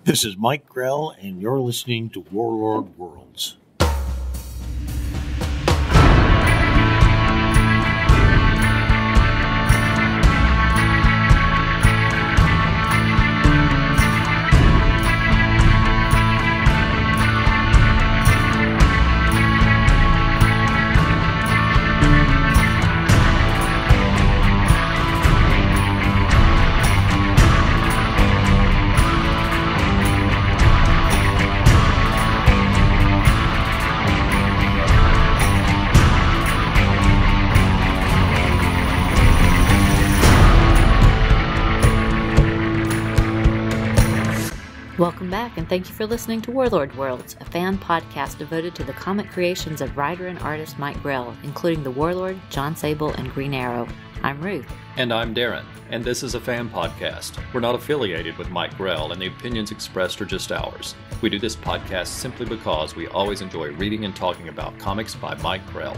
This is Mike Grell, and you're listening to Warlord Worlds. Welcome back, and thank you for listening to Warlord Worlds, a fan podcast devoted to the comic creations of writer and artist Mike Grell, including the Warlord, Jon Sable, and Green Arrow. I'm Ruth. And I'm Darren, and this is a fan podcast. We're not affiliated with Mike Grell, and the opinions expressed are just ours. We do this podcast simply because we always enjoy reading and talking about comics by Mike Grell.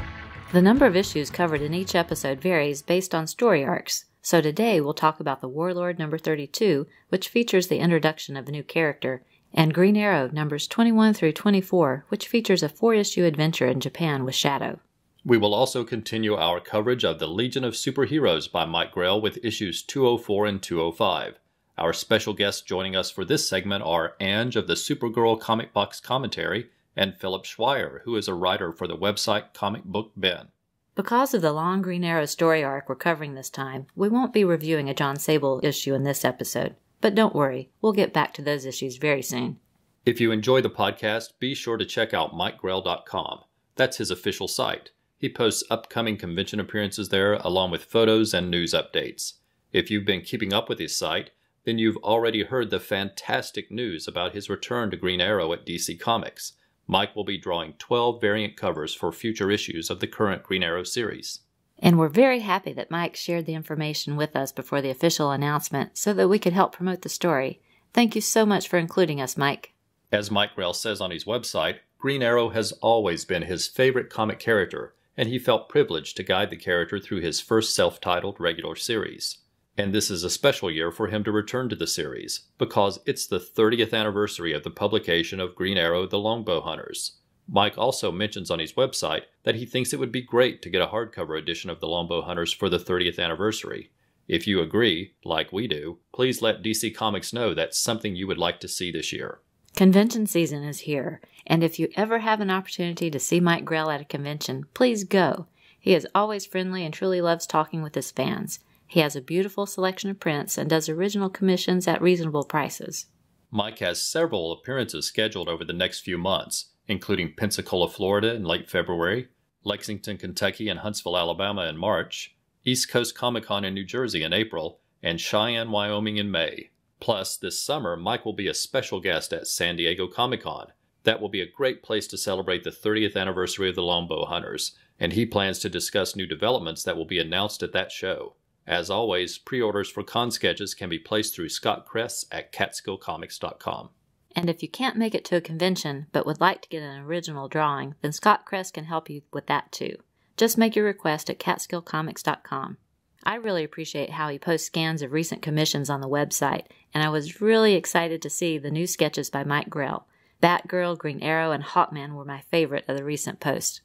The number of issues covered in each episode varies based on story arcs. So today we'll talk about the Warlord number 32, which features the introduction of a new character, and Green Arrow numbers 21 through 24, which features a 4-issue adventure in Japan with Shado. We will also continue our coverage of the Legion of Superheroes by Mike Grell with issues 204 and 205. Our special guests joining us for this segment are Anj of the Supergirl Comic Box Commentary and Philip Schweier, who is a writer for the website Comic Book Ben. Because of the long Green Arrow story arc we're covering this time, we won't be reviewing a Jon Sable issue in this episode. But don't worry, we'll get back to those issues very soon. If you enjoy the podcast, be sure to check out MikeGrell.com. That's his official site. He posts upcoming convention appearances there, along with photos and news updates. If you've been keeping up with his site, then you've already heard the fantastic news about his return to Green Arrow at DC Comics. Mike will be drawing 12 variant covers for future issues of the current Green Arrow series. And we're very happy that Mike shared the information with us before the official announcement so that we could help promote the story. Thank you so much for including us, Mike. As Mike Grell says on his website, Green Arrow has always been his favorite comic character, and he felt privileged to guide the character through his first self-titled regular series. And this is a special year for him to return to the series, because it's the 30th anniversary of the publication of Green Arrow The Longbow Hunters. Mike also mentions on his website that he thinks it would be great to get a hardcover edition of The Longbow Hunters for the 30th anniversary. If you agree, like we do, please let DC Comics know that's something you would like to see this year. Convention season is here, and if you ever have an opportunity to see Mike Grell at a convention, please go. He is always friendly and truly loves talking with his fans. He has a beautiful selection of prints and does original commissions at reasonable prices. Mike has several appearances scheduled over the next few months, including Pensacola, Florida in late February, Lexington, Kentucky and Huntsville, Alabama in March, East Coast Comic-Con in New Jersey in April, and Cheyenne, Wyoming in May. Plus, this summer, Mike will be a special guest at San Diego Comic-Con. That will be a great place to celebrate the 30th anniversary of the Longbow Hunters, and he plans to discuss new developments that will be announced at that show. As always, pre-orders for con sketches can be placed through Scott Kress at CatskillComics.com. And if you can't make it to a convention but would like to get an original drawing, then Scott Kress can help you with that too. Just make your request at CatskillComics.com. I really appreciate how he posts scans of recent commissions on the website, and I was really excited to see the new sketches by Mike Grell. Batgirl, Green Arrow, and Hawkman were my favorite of the recent posts.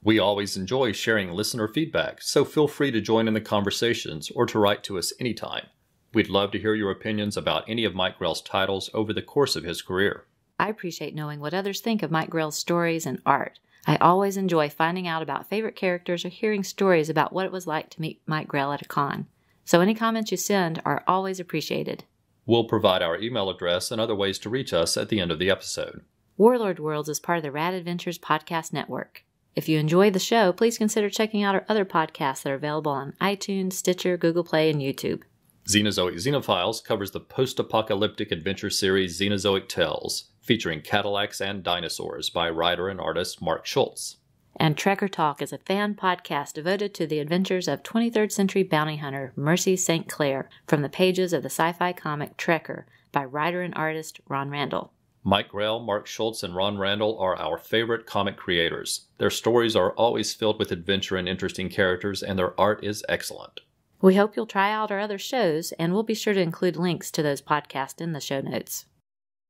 We always enjoy sharing listener feedback, so feel free to join in the conversations or to write to us anytime. We'd love to hear your opinions about any of Mike Grell's titles over the course of his career. I appreciate knowing what others think of Mike Grell's stories and art. I always enjoy finding out about favorite characters or hearing stories about what it was like to meet Mike Grell at a con. So any comments you send are always appreciated. We'll provide our email address and other ways to reach us at the end of the episode. Warlord Worlds is part of the Rad Adventures Podcast Network. If you enjoy the show, please consider checking out our other podcasts that are available on iTunes, Stitcher, Google Play, and YouTube. Xenozoic Xenophiles covers the post-apocalyptic adventure series Xenozoic Tales, featuring Cadillacs and dinosaurs by writer and artist Mark Schultz. And Trekker Talk is a fan podcast devoted to the adventures of 23rd century bounty hunter Mercy St. Clair from the pages of the sci-fi comic Trekker by writer and artist Ron Randall. Mike Grell, Mark Schultz, and Ron Randall are our favorite comic creators. Their stories are always filled with adventure and interesting characters, and their art is excellent. We hope you'll try out our other shows, and we'll be sure to include links to those podcasts in the show notes.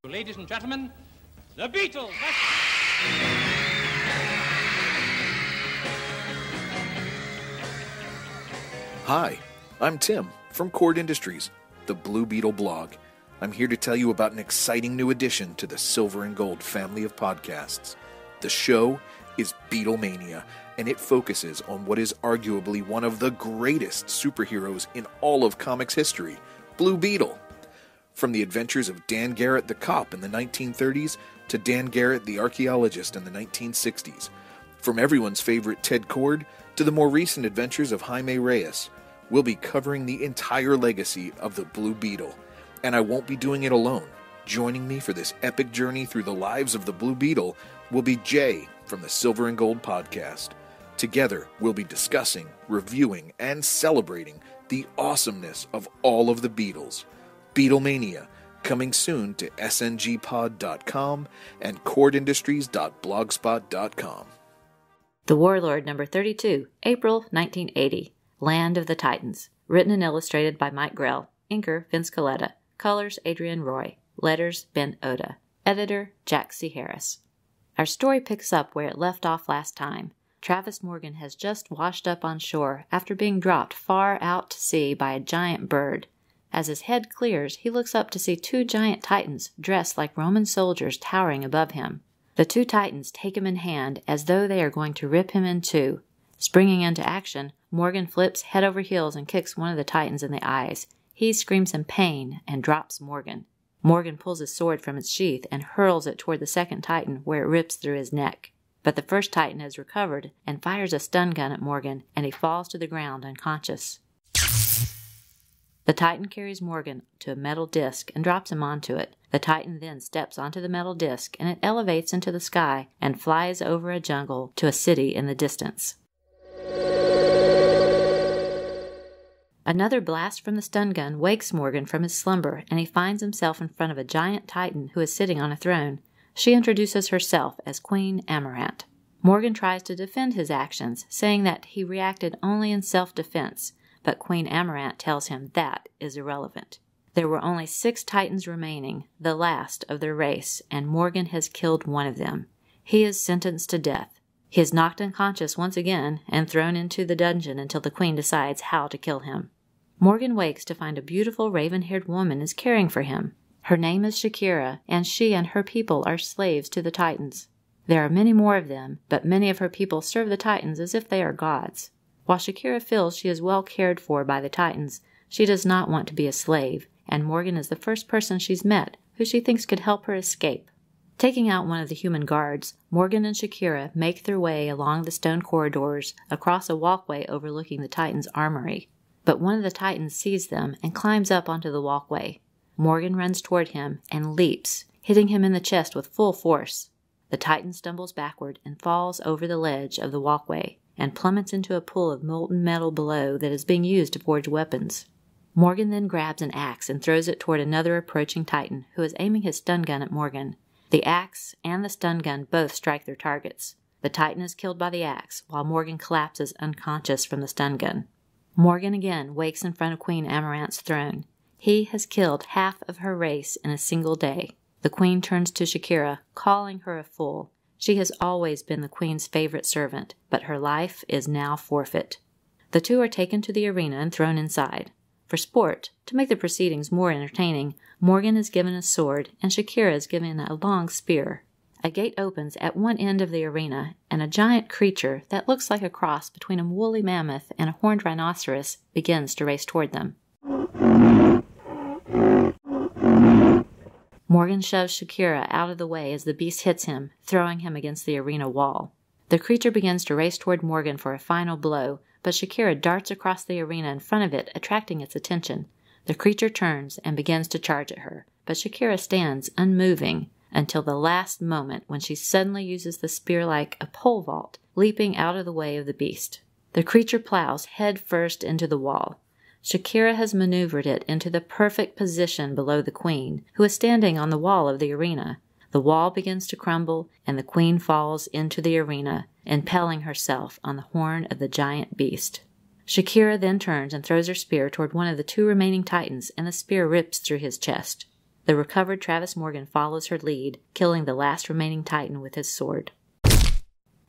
Ladies and gentlemen, the Beatles! Hi, I'm Tim from Cord Industries, the Blue Beetle blog. I'm here to tell you about an exciting new addition to the Silver and Gold family of podcasts. The show is Beatlemania, and it focuses on what is arguably one of the greatest superheroes in all of comics history, Blue Beetle. From the adventures of Dan Garrett the cop in the 1930s to Dan Garrett the archaeologist in the 1960s. From everyone's favorite Ted Kord to the more recent adventures of Jaime Reyes, we'll be covering the entire legacy of the Blue Beetle. And I won't be doing it alone. Joining me for this epic journey through the lives of the Blue Beetle will be Jay from the Silver and Gold podcast. Together, we'll be discussing, reviewing, and celebrating the awesomeness of all of the Beatles. Beatlemania, coming soon to sngpod.com and cordindustries.blogspot.com. The Warlord number 32, April 1980. Land of the Titans. Written and illustrated by Mike Grell. Inker, Vince Coletta. Colors, Adrian Roy. Letters, Ben Oda. Editor, Jack C. Harris. Our story picks up where it left off last time. Travis Morgan has just washed up on shore after being dropped far out to sea by a giant bird. As his head clears, he looks up to see two giant titans dressed like Roman soldiers towering above him. The two titans take him in hand as though they are going to rip him in two. Springing into action, Morgan flips head over heels and kicks one of the titans in the eyes. He screams in pain and drops Morgan. Morgan pulls his sword from its sheath and hurls it toward the second titan where it rips through his neck. But the first titan has recovered and fires a stun gun at Morgan, and he falls to the ground unconscious. The Titan carries Morgan to a metal disc and drops him onto it. The Titan then steps onto the metal disc and it elevates into the sky and flies over a jungle to a city in the distance. Another blast from the stun gun wakes Morgan from his slumber, and he finds himself in front of a giant Titan who is sitting on a throne. She introduces herself as Queen Amaranth. Morgan tries to defend his actions, saying that he reacted only in self-defense, but Queen Amaranth tells him that is irrelevant. There were only 6 Titans remaining, the last of their race, and Morgan has killed one of them. He is sentenced to death. He is knocked unconscious once again and thrown into the dungeon until the Queen decides how to kill him. Morgan wakes to find a beautiful raven-haired woman is caring for him. Her name is Shakira, and she and her people are slaves to the Titans. There are many more of them, but many of her people serve the Titans as if they are gods. While Shakira feels she is well cared for by the Titans, she does not want to be a slave, and Morgan is the first person she's met who she thinks could help her escape. Taking out one of the human guards, Morgan and Shakira make their way along the stone corridors across a walkway overlooking the Titans' armory. But one of the Titans sees them and climbs up onto the walkway. Morgan runs toward him and leaps, hitting him in the chest with full force. The Titan stumbles backward and falls over the ledge of the walkway and plummets into a pool of molten metal below that is being used to forge weapons. Morgan then grabs an axe and throws it toward another approaching Titan who is aiming his stun gun at Morgan. The axe and the stun gun both strike their targets. The Titan is killed by the axe, while Morgan collapses unconscious from the stun gun. Morgan again wakes in front of Queen Amaranth's throne. He has killed half of her race in a single day. The Queen turns to Shakira, calling her a fool. She has always been the Queen's favorite servant, but her life is now forfeit. The two are taken to the arena and thrown inside. For sport, to make the proceedings more entertaining, Morgan is given a sword and Shakira is given a long spear. A gate opens at one end of the arena, and a giant creature that looks like a cross between a woolly mammoth and a horned rhinoceros begins to race toward them. Morgan shoves Shakira out of the way as the beast hits him, throwing him against the arena wall. The creature begins to race toward Morgan for a final blow, but Shakira darts across the arena in front of it, attracting its attention. The creature turns and begins to charge at her, but Shakira stands unmoving until the last moment when she suddenly uses the spear like a pole vault, leaping out of the way of the beast. The creature plows head first into the wall. Shakira has maneuvered it into the perfect position below the Queen, who is standing on the wall of the arena. The wall begins to crumble, and the Queen falls into the arena, impelling herself on the horn of the giant beast. Shakira then turns and throws her spear toward one of the 2 remaining Titans, and the spear rips through his chest. The recovered Travis Morgan follows her lead, killing the last remaining Titan with his sword.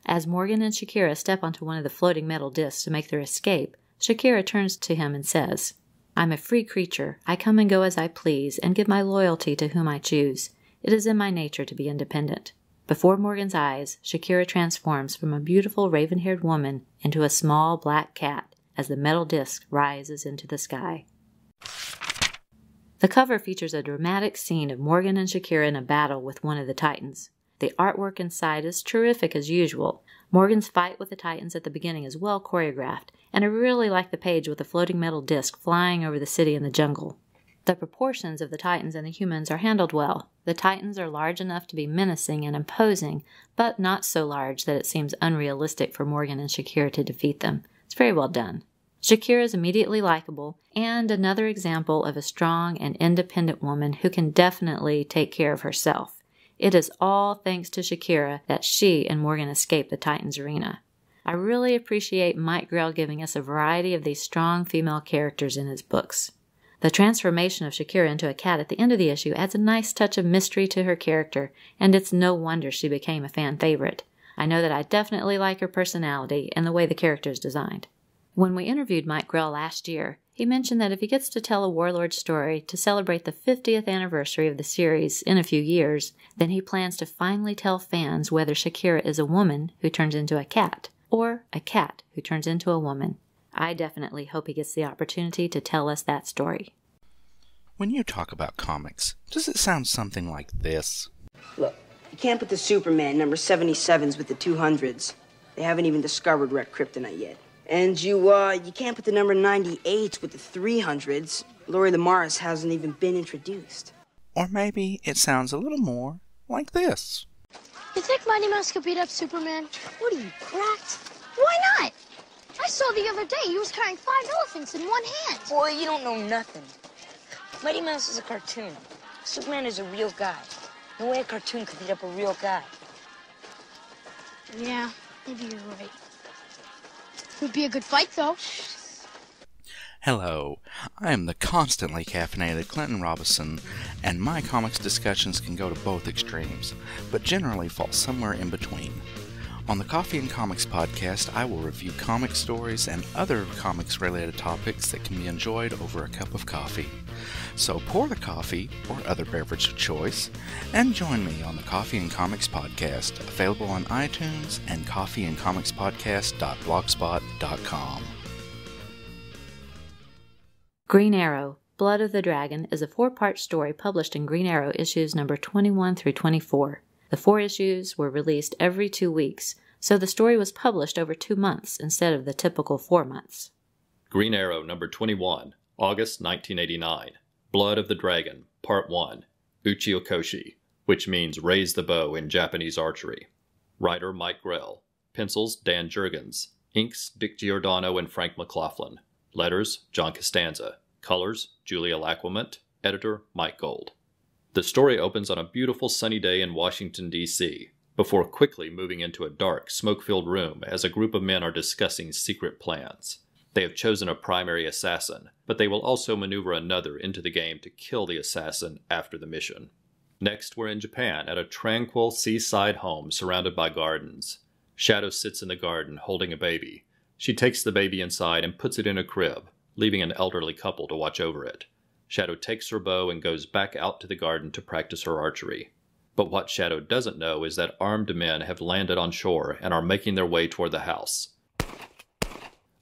As Morgan and Shakira step onto one of the floating metal discs to make their escape, Shakira turns to him and says, "I'm a free creature. I come and go as I please, and give my loyalty to whom I choose. It is in my nature to be independent." Before Morgan's eyes, Shakira transforms from a beautiful raven-haired woman into a small black cat as the metal disc rises into the sky. The cover features a dramatic scene of Morgan and Shakira in a battle with one of the Titans. The artwork inside is terrific as usual. Morgan's fight with the Titans at the beginning is well choreographed, and I really like the page with the floating metal disc flying over the city in the jungle. The proportions of the Titans and the humans are handled well. The Titans are large enough to be menacing and imposing, but not so large that it seems unrealistic for Morgan and Shakira to defeat them. It's very well done. Shakira is immediately likable, and another example of a strong and independent woman who can definitely take care of herself. It is all thanks to Shakira that she and Morgan escape the Titans arena. I really appreciate Mike Grell giving us a variety of these strong female characters in his books. The transformation of Shakira into a cat at the end of the issue adds a nice touch of mystery to her character, and it's no wonder she became a fan favorite. I know that I definitely like her personality and the way the character is designed. When we interviewed Mike Grell last year, he mentioned that if he gets to tell a Warlord story to celebrate the 50th anniversary of the series in a few years, then he plans to finally tell fans whether Shakira is a woman who turns into a cat, or a cat who turns into a woman. I definitely hope he gets the opportunity to tell us that story. When you talk about comics, does it sound something like this? Look, you can't put the Superman number 77s with the 200s. They haven't even discovered red kryptonite yet. And you can't put the number 98s with the 300s. Lori Lamaris hasn't even been introduced. Or maybe it sounds a little more like this. You think Mighty Mouse could beat up Superman? What are you, cracked? Why not? I saw the other day he was carrying 5 elephants in one hand. Boy, you don't know nothing. Mighty Mouse is a cartoon. Superman is a real guy. No way a cartoon could beat up a real guy. Yeah, maybe you're right. Would be a good fight, though. Hello, I am the constantly caffeinated Clinton Robinson, and my comics discussions can go to both extremes, but generally fall somewhere in between. On the Coffee and Comics podcast, I will review comic stories and other comics-related topics that can be enjoyed over a cup of coffee. So pour the coffee, or other beverage of choice, and join me on the Coffee and Comics podcast, available on iTunes and coffeeandcomicspodcast.blogspot.com. Green Arrow, Blood of the Dragon is a 4-part story published in Green Arrow issues number 21 through 24. The 4 issues were released every 2 weeks, so the story was published over 2 months instead of the typical 4 months. Green Arrow number 21, August 1989. Blood of the Dragon, Part 1, Uchi Okoshi, which means raise the bow in Japanese archery. Writer Mike Grell. Pencils Dan Jurgens. Inks Dick Giordano and Frank McLaughlin. Letters John Costanza. Colors Julia Lacquement. Editor Mike Gold. The story opens on a beautiful sunny day in Washington, D.C., before quickly moving into a dark, smoke-filled room as a group of men are discussing secret plans. They have chosen a primary assassin, but they will also maneuver another into the game to kill the assassin after the mission. Next, we're in Japan at a tranquil seaside home surrounded by gardens. Shado sits in the garden holding a baby. She takes the baby inside and puts it in a crib, leaving an elderly couple to watch over it. Shado takes her bow and goes back out to the garden to practice her archery. But what Shado doesn't know is that armed men have landed on shore and are making their way toward the house.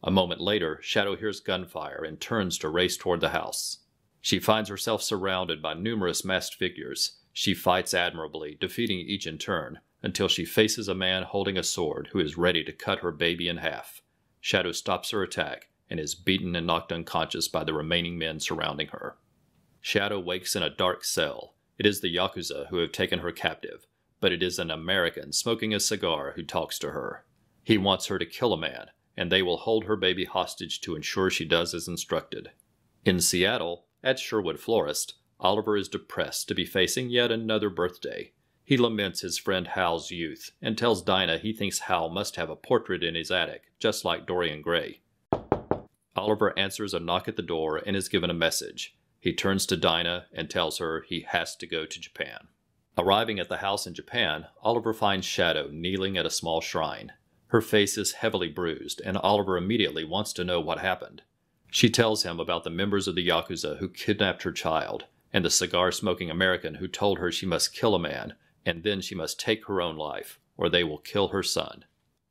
A moment later, Shado hears gunfire and turns to race toward the house. She finds herself surrounded by numerous masked figures. She fights admirably, defeating each in turn, until she faces a man holding a sword who is ready to cut her baby in half. Shado stops her attack and is beaten and knocked unconscious by the remaining men surrounding her. Shado wakes in a dark cell. It is the Yakuza who have taken her captive, but it is an American smoking a cigar who talks to her. He wants her to kill a man, and they will hold her baby hostage to ensure she does as instructed. In Seattle, at Sherwood Florist, Oliver is depressed to be facing yet another birthday. He laments his friend Hal's youth, and tells Dinah he thinks Hal must have a portrait in his attic, just like Dorian Gray. Oliver answers a knock at the door and is given a message. He turns to Dinah and tells her he has to go to Japan. Arriving at the house in Japan, Oliver finds Shado kneeling at a small shrine. Her face is heavily bruised, and Oliver immediately wants to know what happened. She tells him about the members of the Yakuza who kidnapped her child, and the cigar-smoking American who told her she must kill a man, and then she must take her own life, or they will kill her son.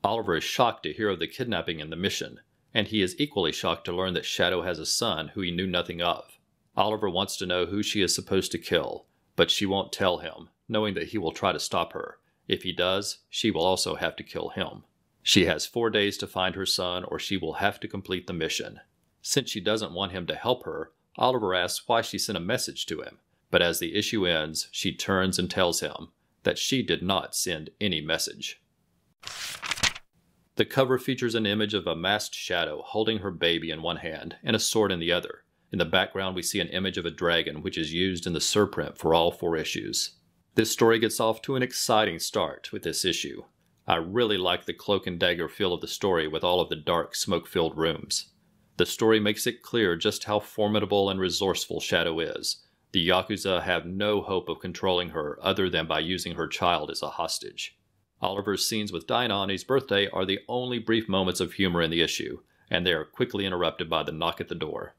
Oliver is shocked to hear of the kidnapping and the mission, and he is equally shocked to learn that Shado has a son who he knew nothing of. Oliver wants to know who she is supposed to kill, but she won't tell him, knowing that he will try to stop her. If he does, she will also have to kill him. She has 4 days to find her son, or she will have to complete the mission. Since she doesn't want him to help her, Oliver asks why she sent a message to him, but as the issue ends, she turns and tells him that she did not send any message. The cover features an image of a masked Shado holding her baby in one hand and a sword in the other. In the background, we see an image of a dragon, which is used in the surprint for all 4 issues. This story gets off to an exciting start with this issue. I really like the cloak and dagger feel of the story with all of the dark, smoke-filled rooms. The story makes it clear just how formidable and resourceful Shado is. The Yakuza have no hope of controlling her other than by using her child as a hostage. Oliver's scenes with Dinah on his birthday are the only brief moments of humor in the issue, and they are quickly interrupted by the knock at the door.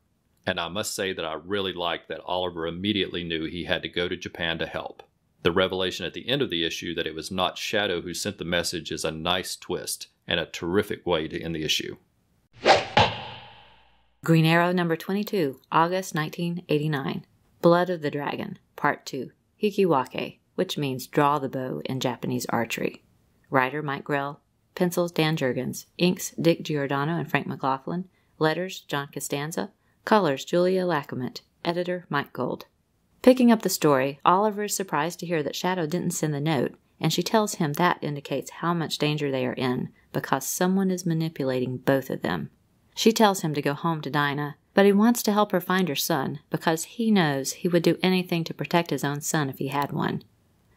And I must say that I really like that Oliver immediately knew he had to go to Japan to help. The revelation at the end of the issue that it was not Shado who sent the message is a nice twist and a terrific way to end the issue. Green Arrow number 22, August 1989. Blood of the Dragon, Part 2, Hikiwake, which means draw the bow in Japanese archery. Writer Mike Grell, pencils Dan Jurgens, inks Dick Giordano and Frank McLaughlin, letters John Costanza, colors Julia Lacomette, editor Mike Gold. Picking up the story, Oliver is surprised to hear that Shado didn't send the note, and she tells him that indicates how much danger they are in, because someone is manipulating both of them. She tells him to go home to Dinah, but he wants to help her find her son, because he knows he would do anything to protect his own son if he had one.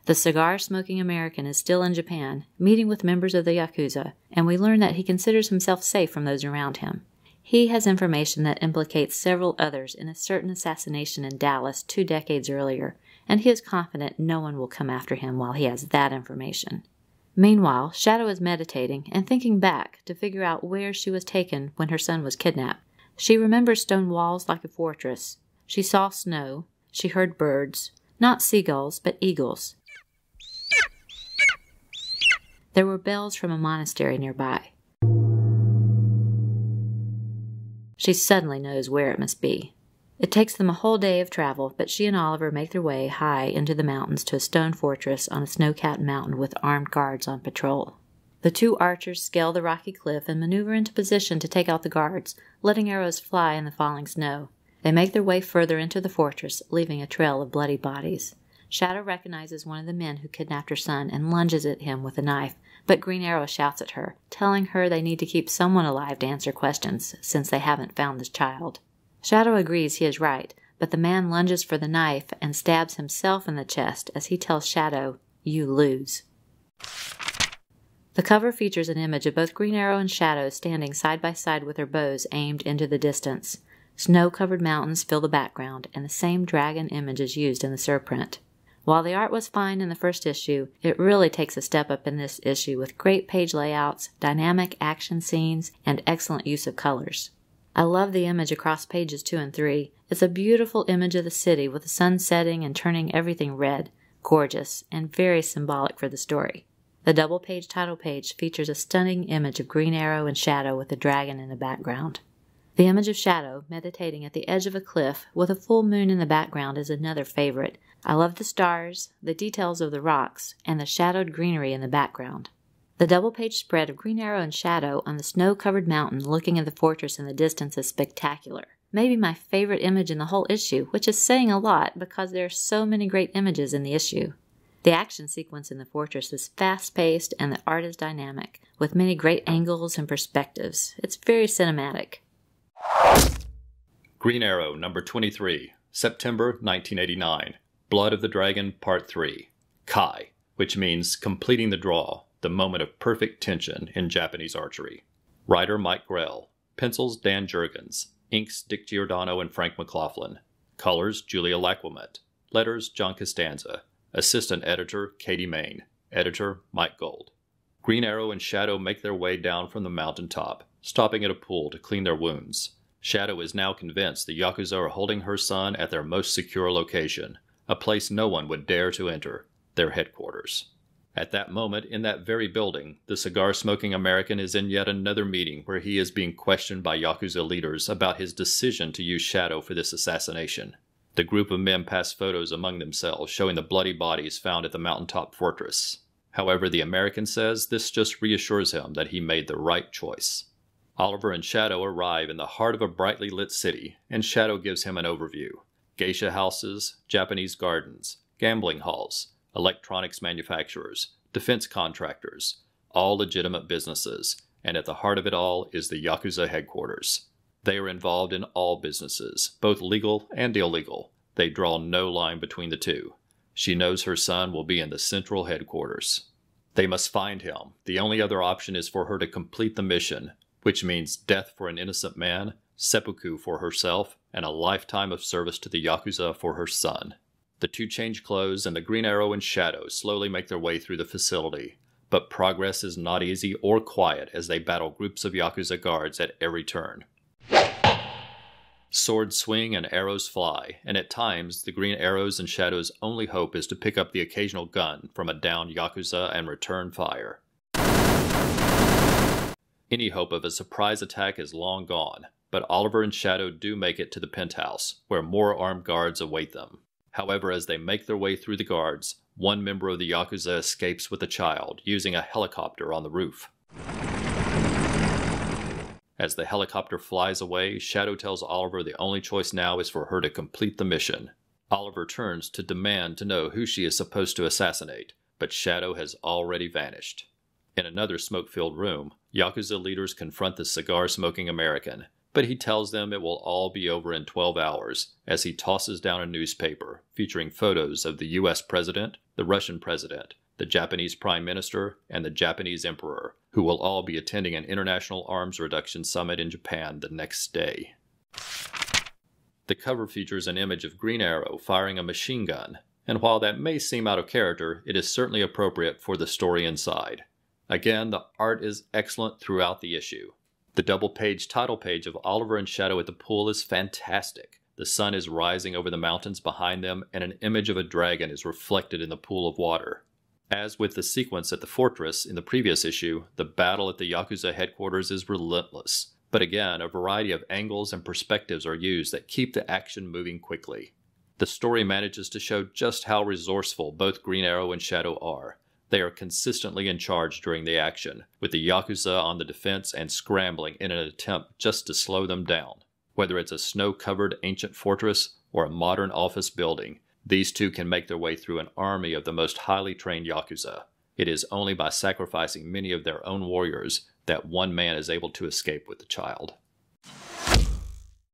The cigar-smoking American is still in Japan, meeting with members of the Yakuza, and we learn that he considers himself safe from those around him. He has information that implicates several others in a certain assassination in Dallas 2 decades earlier, and he is confident no one will come after him while he has that information. Meanwhile, Shado is meditating and thinking back to figure out where she was taken when her son was kidnapped. She remembers stone walls like a fortress. She saw snow. She heard birds. Not seagulls, but eagles. There were bells from a monastery nearby. She suddenly knows where it must be. It takes them a whole day of travel, but she and Oliver make their way high into the mountains to a stone fortress on a snow-capped mountain with armed guards on patrol. The 2 archers scale the rocky cliff and maneuver into position to take out the guards, letting arrows fly in the falling snow. They make their way further into the fortress, leaving a trail of bloody bodies. Shado recognizes one of the men who kidnapped her son and lunges at him with a knife, but Green Arrow shouts at her, telling her they need to keep someone alive to answer questions, since they haven't found the child. Shado agrees he is right, but the man lunges for the knife and stabs himself in the chest as he tells Shado, "You lose." The cover features an image of both Green Arrow and Shado standing side by side with their bows aimed into the distance. Snow-covered mountains fill the background, and the same dragon image is used in the surprint. While the art was fine in the first issue, it really takes a step up in this issue with great page layouts, dynamic action scenes, and excellent use of colors. I love the image across pages 2 and 3. It's a beautiful image of the city with the sun setting and turning everything red, gorgeous, and very symbolic for the story. The double-page title page features a stunning image of Green Arrow and Shado with the dragon in the background. The image of Shado meditating at the edge of a cliff with a full moon in the background is another favorite. I love the stars, the details of the rocks, and the shadowed greenery in the background. The double-page spread of Green Arrow and Shado on the snow-covered mountain looking at the fortress in the distance is spectacular. Maybe my favorite image in the whole issue, which is saying a lot because there are so many great images in the issue. The action sequence in the fortress is fast-paced and the art is dynamic, with many great angles and perspectives. It's very cinematic. Green Arrow number 23, September 1989. Blood of the Dragon Part 3. Kai, which means completing the draw, the moment of perfect tension in Japanese archery. Writer Mike Grell. Pencils Dan Jurgens. Inks Dick Giordano and Frank McLaughlin. Colors, Julia Lacquement. Letters, John Costanza. Assistant Editor, Katie Main. Editor, Mike Gold. Green Arrow and Shado make their way down from the mountaintop, stopping at a pool to clean their wounds. Shado is now convinced the Yakuza are holding her son at their most secure location, a place no one would dare to enter, their headquarters. At that moment, in that very building, the cigar-smoking American is in yet another meeting where he is being questioned by Yakuza leaders about his decision to use Shado for this assassination. The group of men pass photos among themselves showing the bloody bodies found at the mountaintop fortress. However, the American says this just reassures him that he made the right choice. Oliver and Shado arrive in the heart of a brightly lit city, and Shado gives him an overview. Geisha houses, Japanese gardens, gambling halls, electronics manufacturers, defense contractors, all legitimate businesses, and at the heart of it all is the Yakuza headquarters. They are involved in all businesses, both legal and illegal. They draw no line between the two. She knows her son will be in the central headquarters. They must find him. The only other option is for her to complete the mission, which means death for an innocent man, seppuku for herself, and a lifetime of service to the Yakuza for her son. The two change clothes, and the Green Arrow and Shado slowly make their way through the facility. But progress is not easy or quiet as they battle groups of Yakuza guards at every turn. Swords swing and arrows fly, and at times, the Green Arrow's and Shado's only hope is to pick up the occasional gun from a downed Yakuza and return fire. Any hope of a surprise attack is long gone, but Oliver and Shado do make it to the penthouse, where more armed guards await them. However, as they make their way through the guards, one member of the Yakuza escapes with a child, using a helicopter on the roof. As the helicopter flies away, Shado tells Oliver the only choice now is for her to complete the mission. Oliver turns to demand to know who she is supposed to assassinate, but Shado has already vanished. In another smoke-filled room, Yakuza leaders confront the cigar-smoking American, but he tells them it will all be over in 12 hours as he tosses down a newspaper featuring photos of the U.S. President, the Russian President, the Japanese Prime Minister, and the Japanese Emperor, who will all be attending an international arms reduction summit in Japan the next day. The cover features an image of Green Arrow firing a machine gun, and while that may seem out of character, it is certainly appropriate for the story inside. Again, the art is excellent throughout the issue. The double-page title page of Oliver and Shado at the pool is fantastic. The sun is rising over the mountains behind them, and an image of a dragon is reflected in the pool of water. As with the sequence at the fortress in the previous issue, the battle at the Yakuza headquarters is relentless. But again, a variety of angles and perspectives are used that keep the action moving quickly. The story manages to show just how resourceful both Green Arrow and Shado are. They are consistently in charge during the action, with the Yakuza on the defense and scrambling in an attempt just to slow them down. Whether it's a snow-covered ancient fortress or a modern office building, these two can make their way through an army of the most highly trained Yakuza. It is only by sacrificing many of their own warriors that one man is able to escape with the child.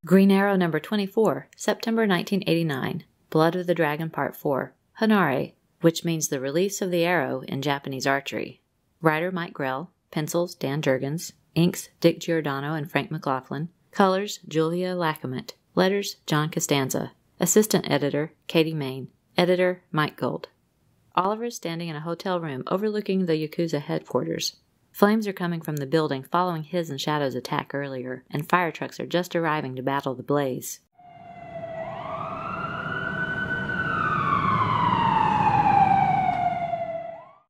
Green Arrow number 24, September 1989, Blood of the Dragon Part 4, Hanare, which means the release of the arrow in Japanese archery. Writer Mike Grell, pencils Dan Jurgens, inks Dick Giordano and Frank McLaughlin, colors Julia Lacquement, letters John Costanza, assistant editor Katie Main, editor Mike Gold. Oliver is standing in a hotel room overlooking the Yakuza headquarters. Flames are coming from the building following his and Shado's attack earlier, and fire trucks are just arriving to battle the blaze.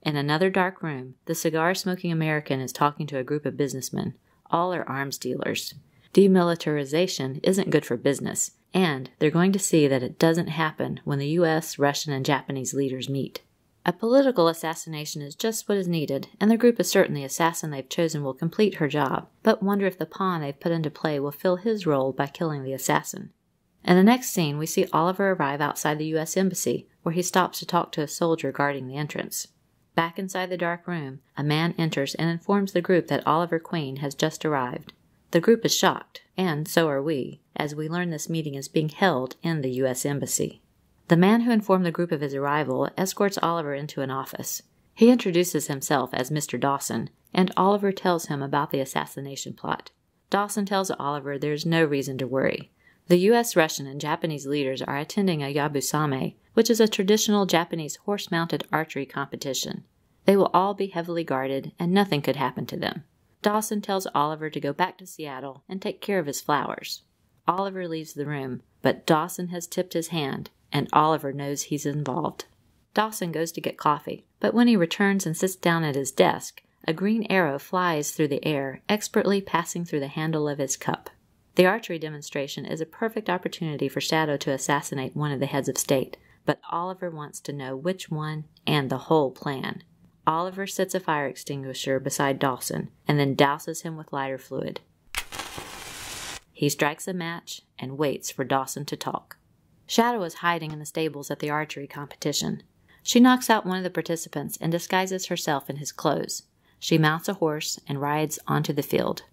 In another dark room, the cigar-smoking American is talking to a group of businessmen. All are arms dealers. Demilitarization isn't good for business, and they're going to see that it doesn't happen when the U.S., Russian, and Japanese leaders meet. A political assassination is just what is needed, and the group is certain the assassin they've chosen will complete her job, but wonder if the pawn they've put into play will fill his role by killing the assassin. In the next scene, we see Oliver arrive outside the U.S. Embassy, where he stops to talk to a soldier guarding the entrance. Back inside the dark room, a man enters and informs the group that Oliver Queen has just arrived. The group is shocked, and so are we, as we learn this meeting is being held in the U.S. Embassy. The man who informed the group of his arrival escorts Oliver into an office. He introduces himself as Mr. Dawson, and Oliver tells him about the assassination plot. Dawson tells Oliver there's no reason to worry. The U.S., Russian, and Japanese leaders are attending a Yabusame, which is a traditional Japanese horse-mounted archery competition. They will all be heavily guarded, and nothing could happen to them. Dawson tells Oliver to go back to Seattle and take care of his flowers. Oliver leaves the room, but Dawson has tipped his hand, and Oliver knows he's involved. Dawson goes to get coffee, but when he returns and sits down at his desk, a green arrow flies through the air, expertly passing through the handle of his cup. The archery demonstration is a perfect opportunity for Shado to assassinate one of the heads of state, but Oliver wants to know which one and the whole plan. Oliver sets a fire extinguisher beside Dawson and then douses him with lighter fluid. He strikes a match and waits for Dawson to talk. Shado is hiding in the stables at the archery competition. She knocks out one of the participants and disguises herself in his clothes. She mounts a horse and rides onto the field.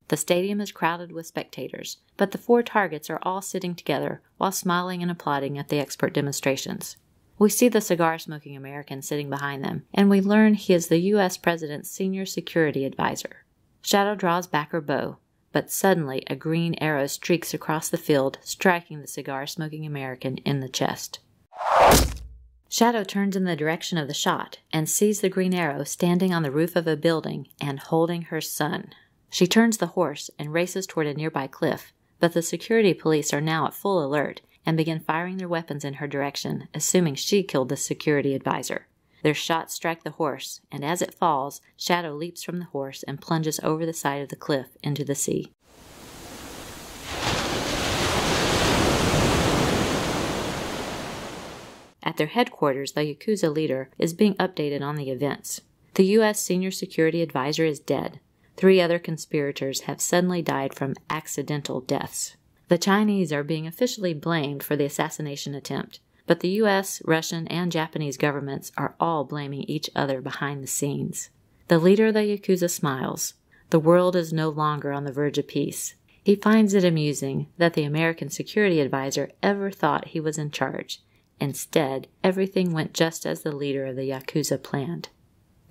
The stadium is crowded with spectators, but the 4 targets are all sitting together while smiling and applauding at the expert demonstrations. We see the cigar-smoking American sitting behind them, and we learn he is the U.S. President's senior security advisor. Shado draws back her bow, but suddenly a green arrow streaks across the field, striking the cigar-smoking American in the chest. Shado turns in the direction of the shot and sees the green arrow standing on the roof of a building and holding her son. She turns the horse and races toward a nearby cliff, but the security police are now at full alert and begin firing their weapons in her direction, assuming she killed the security advisor. Their shots strike the horse, and as it falls, Shado leaps from the horse and plunges over the side of the cliff into the sea. At their headquarters, the Yakuza leader is being updated on the events. The U.S. senior security advisor is dead. 3 other conspirators have suddenly died from accidental deaths. The Chinese are being officially blamed for the assassination attempt, but the U.S., Russian, and Japanese governments are all blaming each other behind the scenes. The leader of the Yakuza smiles. The world is no longer on the verge of peace. He finds it amusing that the American security advisor ever thought he was in charge. Instead, everything went just as the leader of the Yakuza planned.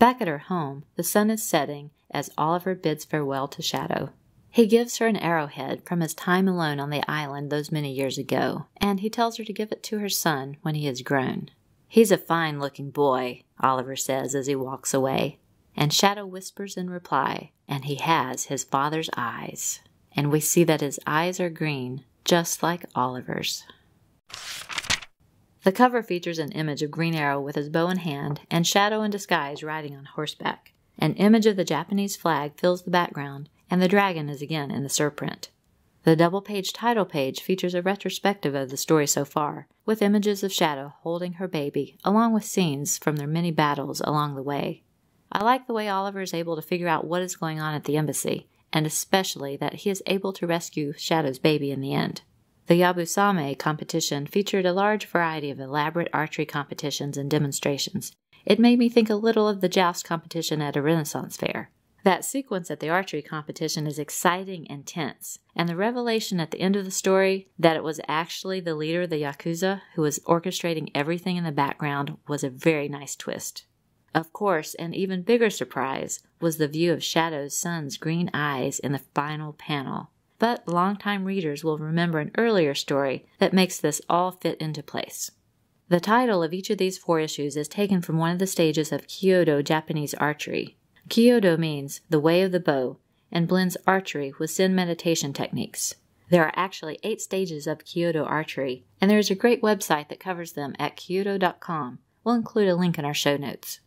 Back at her home, the sun is setting as Oliver bids farewell to Shado. He gives her an arrowhead from his time alone on the island those many years ago, and he tells her to give it to her son when he is grown. "He's a fine-looking boy," Oliver says as he walks away, and Shado whispers in reply, "And he has his father's eyes." And we see that his eyes are green, just like Oliver's. The cover features an image of Green Arrow with his bow in hand and Shado in disguise riding on horseback. An image of the Japanese flag fills the background, and the dragon is again in the surprint. The double-page title page features a retrospective of the story so far, with images of Shado holding her baby, along with scenes from their many battles along the way. I like the way Oliver is able to figure out what is going on at the embassy, and especially that he is able to rescue Shado's baby in the end. The Yabusame competition featured a large variety of elaborate archery competitions and demonstrations. It made me think a little of the joust competition at a Renaissance fair. That sequence at the archery competition is exciting and tense, and the revelation at the end of the story that it was actually the leader of the Yakuza who was orchestrating everything in the background was a very nice twist. Of course, an even bigger surprise was the view of Shado's son's green eyes in the final panel. But longtime readers will remember an earlier story that makes this all fit into place. The title of each of these 4 issues is taken from one of the stages of Kyoto Japanese archery. Kyoto means the way of the bow and blends archery with Zen meditation techniques. There are actually 8 stages of Kyoto archery, and there is a great website that covers them at kyoto.com. We'll include a link in our show notes.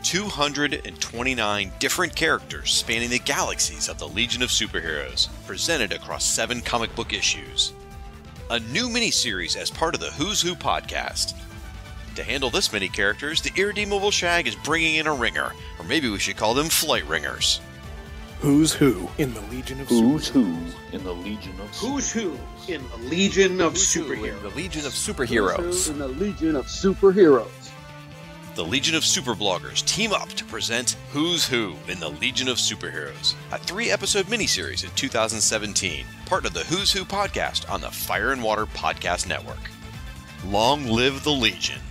"229 different characters spanning the galaxies of the Legion of Superheroes, presented across 7 comic book issues. A new miniseries as part of the Who's Who podcast. To handle this many characters, the irredeemable Shag is bringing in a ringer, or maybe we should call them flight ringers. Who's Who in the Legion of Who's Superheroes? who in the Legion of Who's Who in the Legion of Superheroes? The Legion of Superheroes. In the Legion of Superheroes. The Legion of Superbloggers team up to present Who's Who in the Legion of Superheroes, a 3-episode miniseries in 2017, part of the Who's Who podcast on the Fire and Water Podcast Network. Long live the Legion.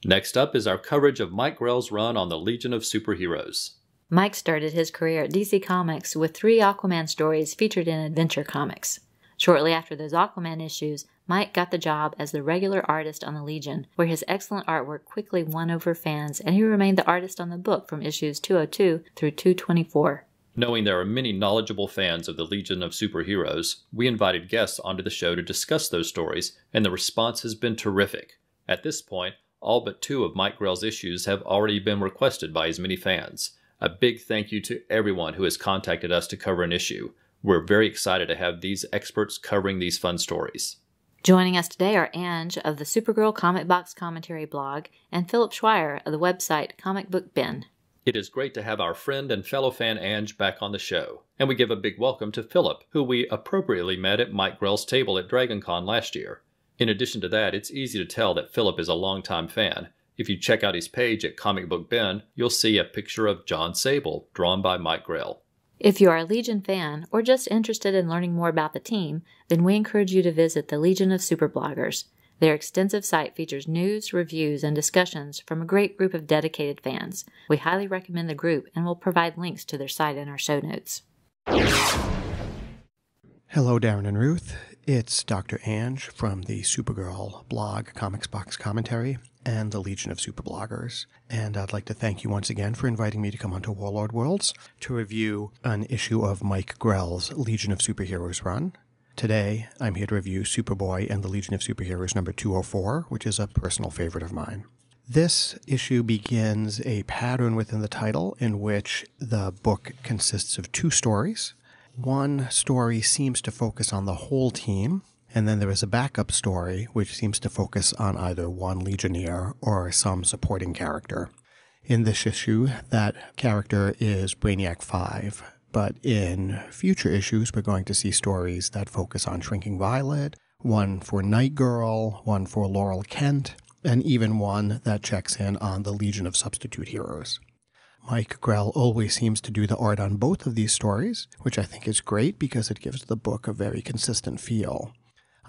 Next up is our coverage of Mike Grell's run on the Legion of Superheroes. Mike started his career at DC Comics with 3 Aquaman stories featured in Adventure Comics. Shortly after those Aquaman issues, Mike got the job as the regular artist on the Legion, where his excellent artwork quickly won over fans, and he remained the artist on the book from issues 202 through 224. Knowing there are many knowledgeable fans of the Legion of Superheroes, we invited guests onto the show to discuss those stories, and the response has been terrific. At this point, all but 2 of Mike Grell's issues have already been requested by his many fans. A big thank you to everyone who has contacted us to cover an issue. We're very excited to have these experts covering these fun stories. Joining us today are Anj of the Supergirl Comic Box Commentary blog and Philip Schweier of the website Comic Book Bin. It is great to have our friend and fellow fan Anj back on the show, and we give a big welcome to Philip, who we appropriately met at Mike Grell's table at DragonCon last year. In addition to that, it's easy to tell that Philip is a longtime fan. If you check out his page at Comic Book Bin, you'll see a picture of John Sable, drawn by Mike Grell. If you are a Legion fan or just interested in learning more about the team, then we encourage you to visit the Legion of Superbloggers. Their extensive site features news, reviews, and discussions from a great group of dedicated fans. We highly recommend the group and will provide links to their site in our show notes. Hello, Darren and Ruth. It's Dr. Anj from the Supergirl blog, Comics Box Commentary, and the Legion of Superbloggers. And I'd like to thank you once again for inviting me to come onto Warlord Worlds to review an issue of Mike Grell's Legion of Superheroes run. Today, I'm here to review Superboy and the Legion of Superheroes number 204, which is a personal favorite of mine. This issue begins a pattern within the title in which the book consists of 2 stories. One story seems to focus on the whole team, and then there is a backup story which seems to focus on either one Legionnaire or some supporting character. In this issue, that character is Brainiac 5, but in future issues we're going to see stories that focus on Shrinking Violet, one for Night Girl, one for Laurel Kent, and even one that checks in on the Legion of Substitute Heroes. Mike Grell always seems to do the art on both of these stories, which I think is great because it gives the book a very consistent feel.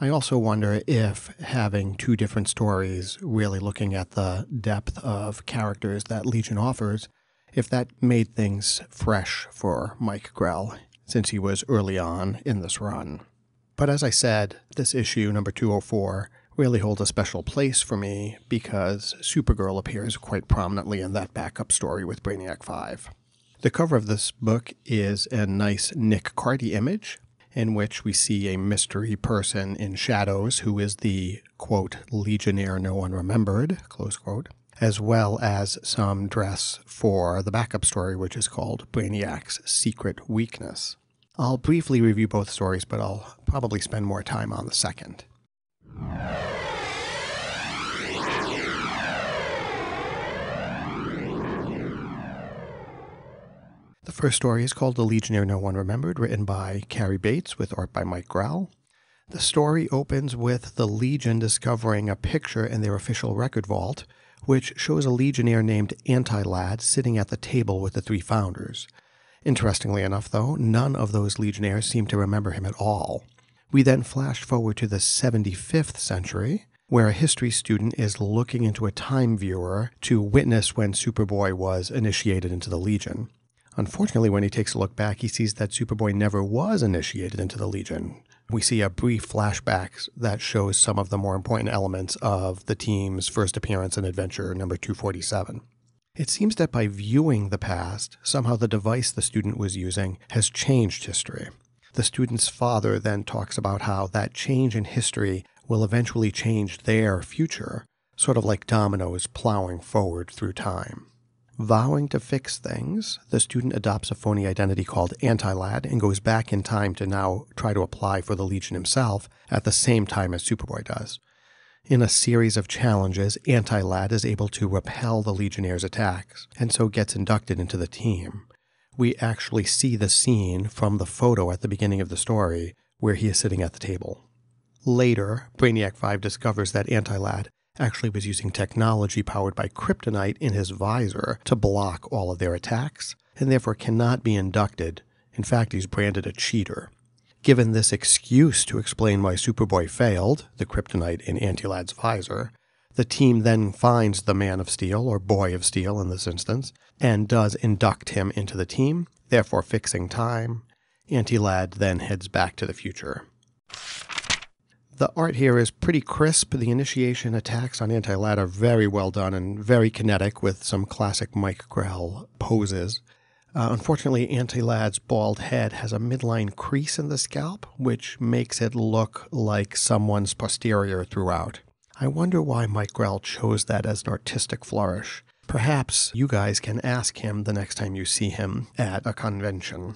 I also wonder if having 2 different stories, really looking at the depth of characters that Legion offers, if that made things fresh for Mike Grell, since he was early on in this run. But as I said, this issue, number 204, really holds a special place for me because Supergirl appears quite prominently in that backup story with Brainiac 5. The cover of this book is a nice Nick Carty image in which we see a mystery person in shadows who is the, quote, Legionnaire no one remembered, close quote, as well as some dress for the backup story, which is called Brainiac's Secret Weakness. I'll briefly review both stories, but I'll probably spend more time on the second. The first story is called The Legionnaire No One Remembered, written by Carrie Bates with art by Mike Grell. The story opens with the Legion discovering a picture in their official record vault, which shows a Legionnaire named Anti-Lad sitting at the table with the 3 founders. Interestingly enough, though, none of those Legionnaires seem to remember him at all. We then flash forward to the 75th century, where a history student is looking into a time viewer to witness when Superboy was initiated into the Legion. Unfortunately, when he takes a look back, he sees that Superboy never was initiated into the Legion. We see a brief flashback that shows some of the more important elements of the team's first appearance in adventure number 247. It seems that by viewing the past, somehow the device the student was using has changed history. The student's father then talks about how that change in history will eventually change their future, sort of like dominoes plowing forward through time. Vowing to fix things, the student adopts a phony identity called Anti-Lad and goes back in time to now try to apply for the Legion himself at the same time as Superboy does. In a series of challenges, Anti-Lad is able to repel the Legionnaire's attacks, and so gets inducted into the team. We actually see the scene from the photo at the beginning of the story where he is sitting at the table. Later, Brainiac 5 discovers that Anti-Lad actually was using technology powered by kryptonite in his visor to block all of their attacks, and therefore cannot be inducted In fact, he's branded a cheater. Given this excuse to explain why Superboy failed, the kryptonite in Anti-Lad's visor, the team then finds the Man of Steel, or Boy of Steel in this instance, and does induct him into the team, therefore fixing time. Anti-Lad then heads back to the future. The art here is pretty crisp. The initiation attacks on Anti-Lad are very well done and very kinetic with some classic Mike Grell poses. Unfortunately, Anti-Lad's bald head has a midline crease in the scalp, which makes it look like someone's posterior throughout. I wonder why Mike Grell chose that as an artistic flourish. Perhaps you guys can ask him the next time you see him at a convention.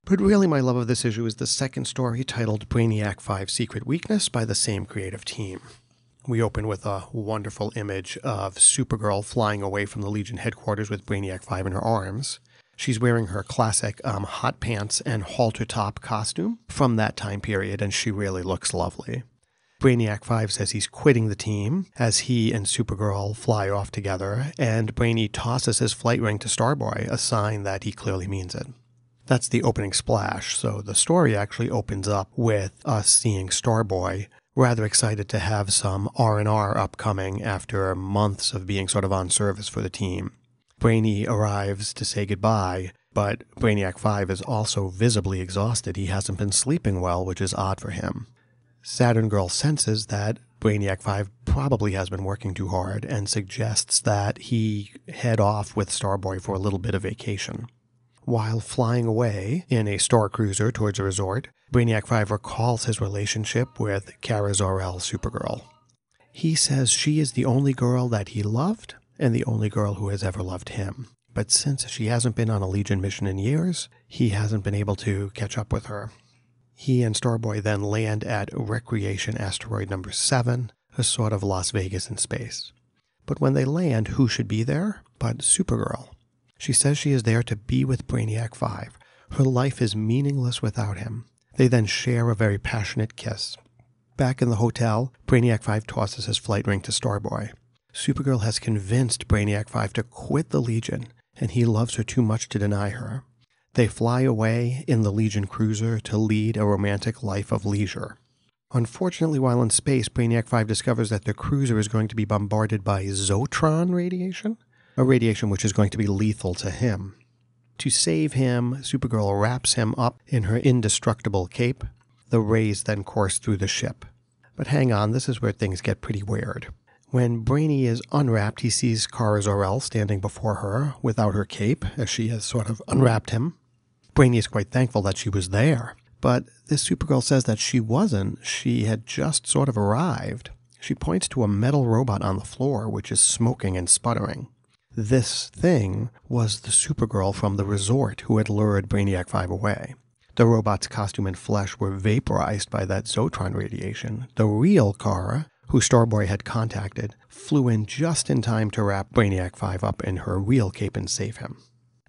But really my love of this issue is the second story, titled Brainiac 5 Secret Weakness, by the same creative team. We open with a wonderful image of Supergirl flying away from the Legion headquarters with Brainiac 5 in her arms. She's wearing her classic hot pants and halter top costume from that time period, and she really looks lovely. Brainiac 5 says he's quitting the team as he and Supergirl fly off together, and Brainy tosses his flight ring to Starboy, a sign that he clearly means it. That's the opening splash, so the story actually opens up with us seeing Starboy rather excited to have some R&R upcoming after months of being sort of on service for the team. Brainy arrives to say goodbye, but Brainiac 5 is also visibly exhausted. He hasn't been sleeping well, which is odd for him. Saturn Girl senses that Brainiac 5 probably has been working too hard and suggests that he head off with Starboy for a little bit of vacation. While flying away in a star cruiser towards a resort, Brainiac 5 recalls his relationship with Kara Zor-El Supergirl. He says she is the only girl that he loved and the only girl who has ever loved him. But since she hasn't been on a Legion mission in years, he hasn't been able to catch up with her. He and Starboy then land at Recreation Asteroid number 7, a sort of Las Vegas in space. But when they land, who should be there but Supergirl? She says she is there to be with Brainiac 5. Her life is meaningless without him. They then share a very passionate kiss. Back in the hotel, Brainiac 5 tosses his flight ring to Starboy. Supergirl has convinced Brainiac 5 to quit the Legion, and he loves her too much to deny her. They fly away in the Legion cruiser to lead a romantic life of leisure. Unfortunately, while in space, Brainiac 5 discovers that the cruiser is going to be bombarded by Zotron radiation, a radiation which is going to be lethal to him. To save him, Supergirl wraps him up in her indestructible cape. The rays then course through the ship. But hang on, this is where things get pretty weird. When Brainy is unwrapped, he sees Kara Zor-El standing before her without her cape, as she has sort of unwrapped him. Brainy is quite thankful that she was there, but this Supergirl says that she wasn't. She had just sort of arrived. She points to a metal robot on the floor, which is smoking and sputtering. This thing was the Supergirl from the resort who had lured Brainiac 5 away. The robot's costume and flesh were vaporized by that Zotron radiation. The real Kara, who Starboy had contacted, flew in just in time to wrap Brainiac 5 up in her real cape and save him.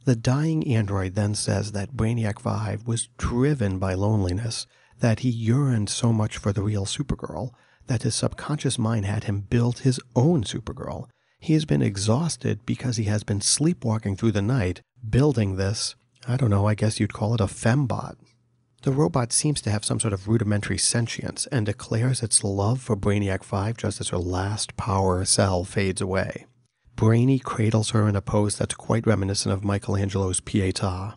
The dying android then says that Brainiac 5 was driven by loneliness, that he yearned so much for the real Supergirl, that his subconscious mind had him build his own Supergirl. He has been exhausted because he has been sleepwalking through the night, building this, I don't know, I guess you'd call it a fembot. The robot seems to have some sort of rudimentary sentience and declares its love for Brainiac 5 just as her last power cell fades away. Brainy cradles her in a pose that's quite reminiscent of Michelangelo's Pietà.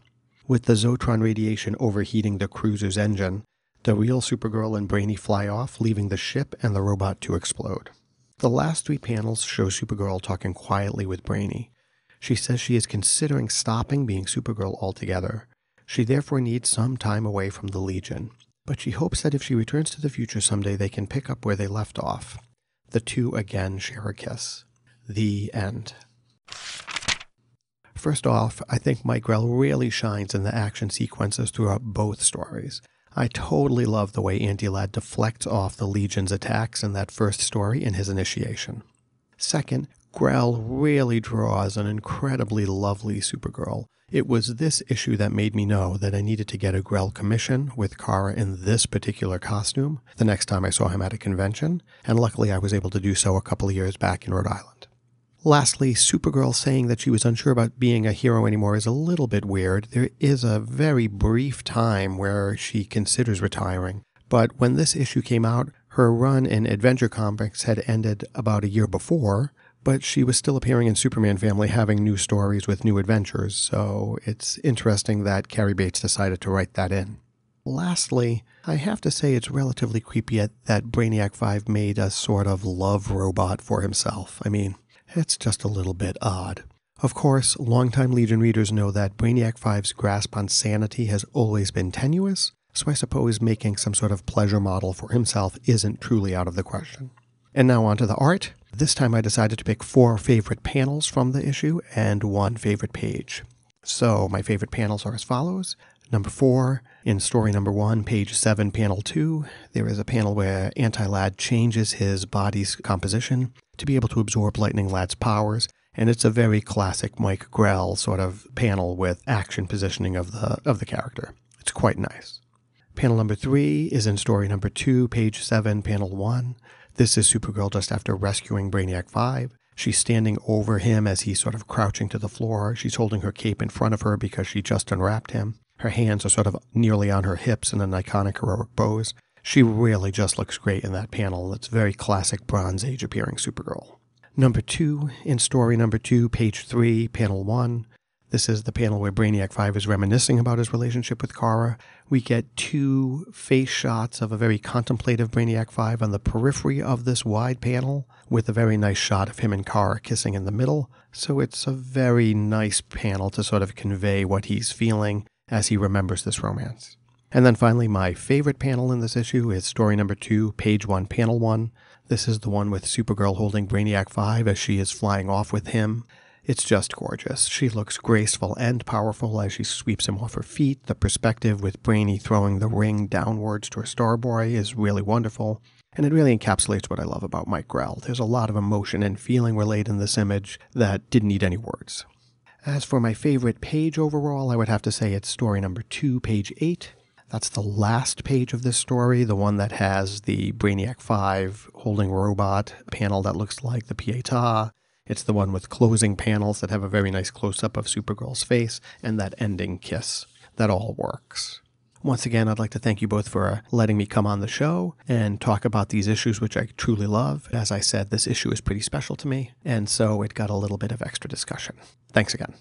With the Zotron radiation overheating the cruiser's engine, the real Supergirl and Brainy fly off, leaving the ship and the robot to explode. The last 3 panels show Supergirl talking quietly with Brainy. She says she is considering stopping being Supergirl altogether. She therefore needs some time away from the Legion, but she hopes that if she returns to the future someday they can pick up where they left off. The two again share a kiss. The end. First off, I think Mike Grell really shines in the action sequences throughout both stories. I totally love the way Anti-Lad deflects off the Legion's attacks in that first story in his initiation. Second, Grell really draws an incredibly lovely Supergirl. It was this issue that made me know that I needed to get a Grell commission with Kara in this particular costume the next time I saw him at a convention, and luckily I was able to do so a couple of years back in Rhode Island. Lastly, Supergirl saying that she was unsure about being a hero anymore is a little bit weird. There is a very brief time where she considers retiring, but when this issue came out, her run in Adventure Comics had ended about a year before, but she was still appearing in Superman Family having new stories with new adventures, so it's interesting that Carrie Bates decided to write that in. Lastly, I have to say it's relatively creepy that Brainiac 5 made a sort of love robot for himself. I mean, it's just a little bit odd. Of course, longtime Legion readers know that Brainiac 5's grasp on sanity has always been tenuous, so I suppose making some sort of pleasure model for himself isn't truly out of the question. And now on to the art. This time I decided to pick 4 favorite panels from the issue and 1 favorite page. So my favorite panels are as follows. Number 4, in story number 1, page 7, panel 2, there is a panel where Anti-Lad changes his body's composition to be able to absorb Lightning Lad's powers, and it's a very classic Mike Grell sort of panel with action positioning of the character. It's quite nice. Panel number 3 is in story number 2, page 7, panel 1. This is Supergirl just after rescuing Brainiac 5. She's standing over him as he's sort of crouching to the floor. She's holding her cape in front of her because she just unwrapped him. Her hands are sort of nearly on her hips in an iconic heroic pose. She really just looks great in that panel. It's very classic Bronze Age appearing Supergirl. Number 2, in story number 2, page 3, panel 1. This is the panel where Brainiac 5 is reminiscing about his relationship with Kara. We get 2 face shots of a very contemplative Brainiac 5 on the periphery of this wide panel, with a very nice shot of him and Kara kissing in the middle. So it's a very nice panel to sort of convey what he's feeling as he remembers this romance. And then finally, my favorite panel in this issue is story number 2, page 1, panel 1. This is the one with Supergirl holding Brainiac 5 as she is flying off with him. It's just gorgeous. She looks graceful and powerful as she sweeps him off her feet. The perspective with Brainy throwing the ring downwards to her Starboy is really wonderful, and it really encapsulates what I love about Mike Grell. There's a lot of emotion and feeling relayed in this image that didn't need any words. As for my favorite page overall, I would have to say it's story number 2, page 8. That's the last page of this story, the one that has the Brainiac 5 holding robot panel that looks like the Pietà. It's the one with closing panels that have a very nice close-up of Supergirl's face and that ending kiss. That all works. Once again, I'd like to thank you both for letting me come on the show and talk about these issues, which I truly love. As I said, this issue is pretty special to me, and so it got a little bit of extra discussion. Thanks again.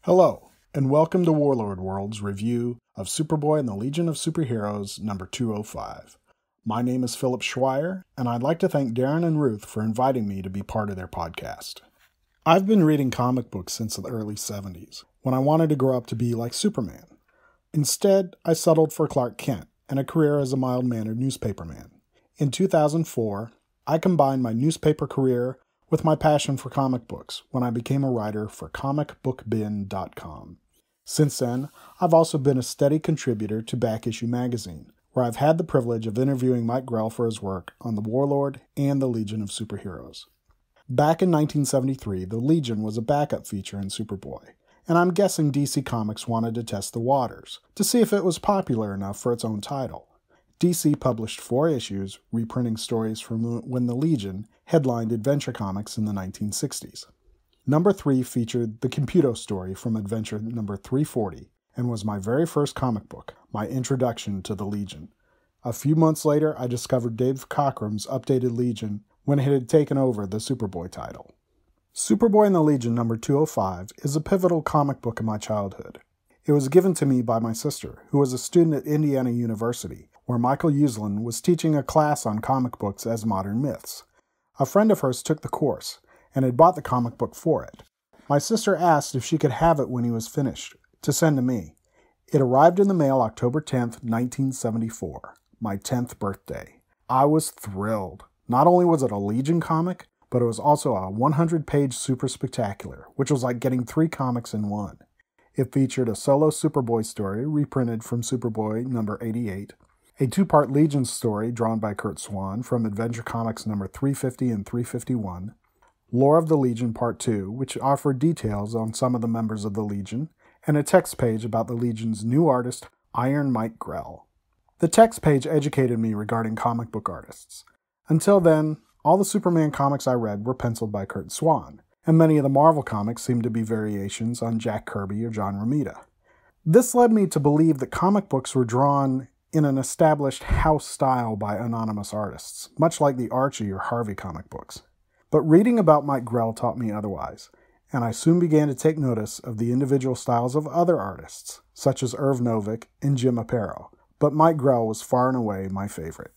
Hello, and welcome to Warlord Worlds review of Superboy and the Legion of Superheroes number 205. My name is Philip Schweier, and I'd like to thank Darren and Ruth for inviting me to be part of their podcast. I've been reading comic books since the early 70s, when I wanted to grow up to be like Superman. Instead, I settled for Clark Kent and a career as a mild-mannered newspaperman. In 2004, I combined my newspaper career with my passion for comic books when I became a writer for comicbookbin.com. Since then, I've also been a steady contributor to Back Issue magazine, where I've had the privilege of interviewing Mike Grell for his work on the Warlord and the Legion of Superheroes. Back in 1973, the Legion was a backup feature in Superboy, and I'm guessing DC Comics wanted to test the waters, to see if it was popular enough for its own title. DC published 4 issues, reprinting stories from when the Legion headlined Adventure Comics in the 1960s. Number 3 featured the Computo story from Adventure number 340, and was my very first comic book, my introduction to the Legion. A few months later, I discovered Dave Cockrum's updated Legion when it had taken over the Superboy title. Superboy and the Legion number 205 is a pivotal comic book in my childhood. It was given to me by my sister, who was a student at Indiana University, where Michael Uslan was teaching a class on comic books as modern myths. A friend of hers took the course, and had bought the comic book for it. My sister asked if she could have it when he was finished, to send to me. It arrived in the mail October 10th, 1974, my 10th birthday. I was thrilled. Not only was it a Legion comic, but it was also a 100-page super spectacular, which was like getting 3 comics in one. It featured a solo Superboy story reprinted from Superboy number 88, a 2-part Legion story drawn by Kurt Swan from Adventure Comics number 350 and 351, Lore of the Legion Part 2, which offered details on some of the members of the Legion, and a text page about the Legion's new artist, Iron Mike Grell. The text page educated me regarding comic book artists. Until then, all the Superman comics I read were penciled by Curt Swan, and many of the Marvel comics seemed to be variations on Jack Kirby or John Romita. This led me to believe that comic books were drawn in an established house style by anonymous artists, much like the Archie or Harvey comic books. But reading about Mike Grell taught me otherwise, and I soon began to take notice of the individual styles of other artists, such as Irv Novick and Jim Aparo, but Mike Grell was far and away my favorite.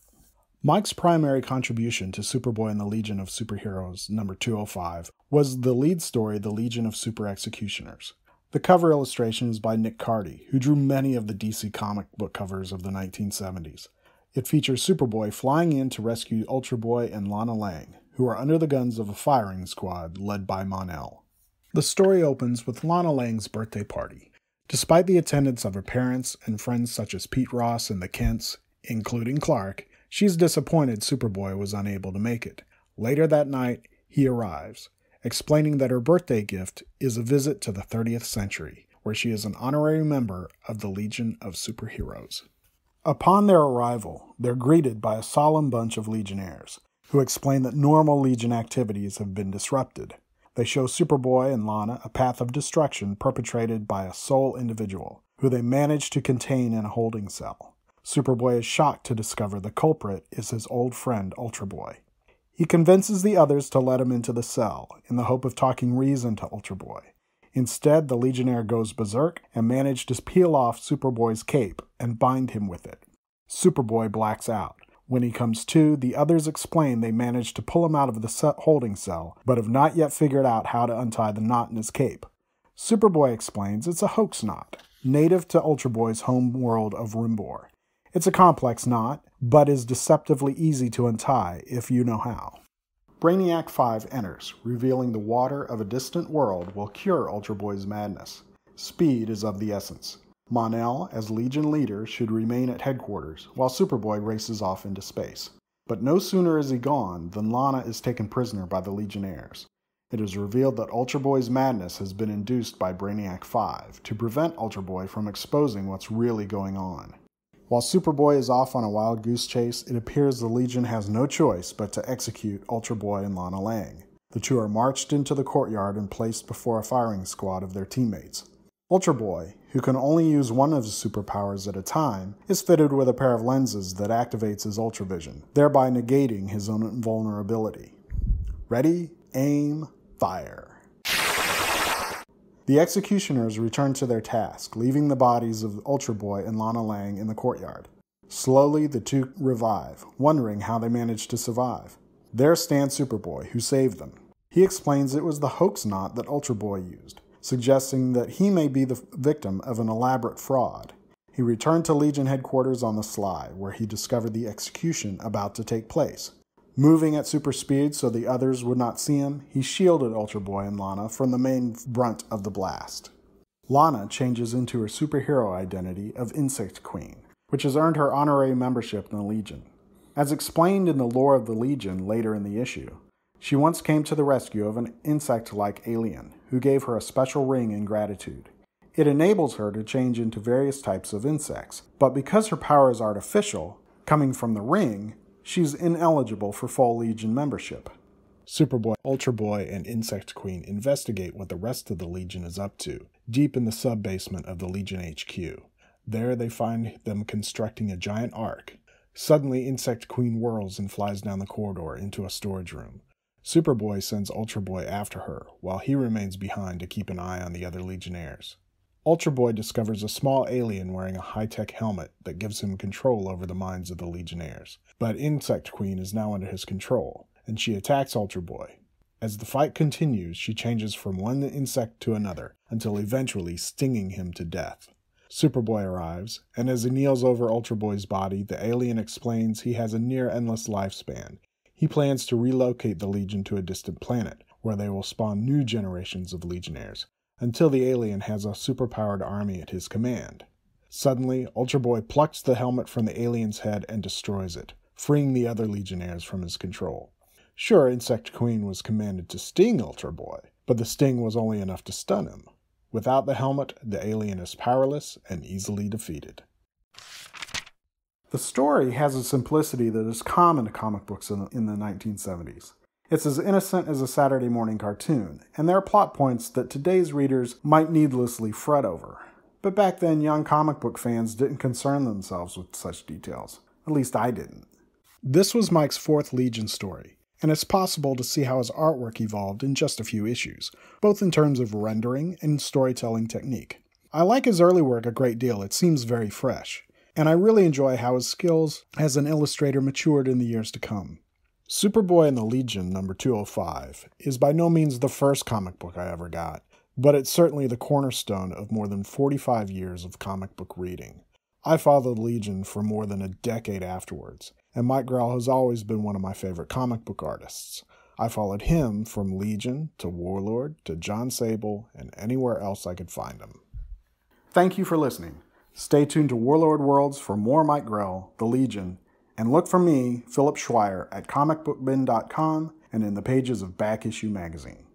Mike's primary contribution to Superboy and the Legion of Superheroes, number 205, was the lead story, The Legion of Super Executioners. The cover illustration is by Nick Cardy, who drew many of the DC comic book covers of the 1970s. It features Superboy flying in to rescue Ultra Boy and Lana Lang, who are under the guns of a firing squad led by Mon-El. The story opens with Lana Lang's birthday party. Despite the attendance of her parents and friends such as Pete Ross and the Kents, including Clark, she's disappointed Superboy was unable to make it. Later that night, he arrives, explaining that her birthday gift is a visit to the 30th century, where she is an honorary member of the Legion of Superheroes. Upon their arrival, they're greeted by a solemn bunch of Legionnaires, who explain that normal Legion activities have been disrupted. They show Superboy and Lana a path of destruction perpetrated by a sole individual, who they manage to contain in a holding cell. Superboy is shocked to discover the culprit is his old friend Ultra Boy. He convinces the others to let him into the cell, in the hope of talking reason to Ultra Boy. Instead, the Legionnaire goes berserk and manages to peel off Superboy's cape and bind him with it. Superboy blacks out. When he comes to, the others explain they managed to pull him out of the holding cell, but have not yet figured out how to untie the knot in his cape. Superboy explains it's a hoax knot, native to Ultra Boy's home world of Rimbor. It's a complex knot, but is deceptively easy to untie if you know how. Brainiac 5 enters, revealing the water of a distant world will cure Ultra Boy's madness. Speed is of the essence. Mon-El, as Legion leader, should remain at headquarters, while Superboy races off into space. But no sooner is he gone than Lana is taken prisoner by the Legionnaires. It is revealed that Ultra Boy's madness has been induced by Brainiac 5 to prevent Ultra Boy from exposing what's really going on. While Superboy is off on a wild goose chase, it appears the Legion has no choice but to execute Ultra Boy and Lana Lang. The two are marched into the courtyard and placed before a firing squad of their teammates. Ultra Boy, who can only use one of his superpowers at a time, is fitted with a pair of lenses that activates his ultravision, thereby negating his own invulnerability. Ready, aim, fire. The executioners return to their task, leaving the bodies of Ultra Boy and Lana Lang in the courtyard. Slowly, the two revive, wondering how they managed to survive. There stands Superboy, who saved them. He explains it was the hoax knot that Ultra Boy used, suggesting that he may be the victim of an elaborate fraud. He returned to Legion headquarters on the sly, where he discovered the execution about to take place. Moving at super speed so the others would not see him, he shielded Ultra Boy and Lana from the main brunt of the blast. Lana changes into her superhero identity of Insect Queen, which has earned her honorary membership in the Legion. As explained in the lore of the Legion later in the issue, she once came to the rescue of an insect-like alien, who gave her a special ring in gratitude. It enables her to change into various types of insects, but because her power is artificial, coming from the ring, she's ineligible for full Legion membership. Superboy, Ultra Boy, and Insect Queen investigate what the rest of the Legion is up to, deep in the sub-basement of the Legion HQ. There they find them constructing a giant ark. Suddenly, Insect Queen whirls and flies down the corridor into a storage room. Superboy sends Ultra Boy after her, while he remains behind to keep an eye on the other Legionnaires. Ultra Boy discovers a small alien wearing a high-tech helmet that gives him control over the minds of the Legionnaires. But Insect Queen is now under his control, and she attacks Ultra Boy. As the fight continues, she changes from one insect to another, until eventually stinging him to death. Superboy arrives, and as he kneels over Ultra Boy's body, the alien explains he has a near-endless lifespan. He plans to relocate the Legion to a distant planet, where they will spawn new generations of Legionnaires, until the alien has a superpowered army at his command. Suddenly, Ultra Boy plucks the helmet from the alien's head and destroys it, freeing the other Legionnaires from his control. Sure, Insect Queen was commanded to sting Ultra Boy, but the sting was only enough to stun him. Without the helmet, the alien is powerless and easily defeated. The story has a simplicity that is common to comic books in the 1970s. It's as innocent as a Saturday morning cartoon, and there are plot points that today's readers might needlessly fret over. But back then, young comic book fans didn't concern themselves with such details. At least I didn't. This was Mike's fourth Legion story, and it's possible to see how his artwork evolved in just a few issues, both in terms of rendering and storytelling technique. I like his early work a great deal. It seems very fresh, and I really enjoy how his skills as an illustrator matured in the years to come. Superboy and the Legion number 205 is by no means the first comic book I ever got, but it's certainly the cornerstone of more than 45 years of comic book reading. I followed Legion for more than a decade afterwards, and Mike Grell has always been one of my favorite comic book artists. I followed him from Legion to Warlord to John Sable and anywhere else I could find him. Thank you for listening. Stay tuned to Warlord Worlds for more Mike Grell, the Legion, and look for me, Philip Schweier, at comicbookbin.com and in the pages of Back Issue magazine.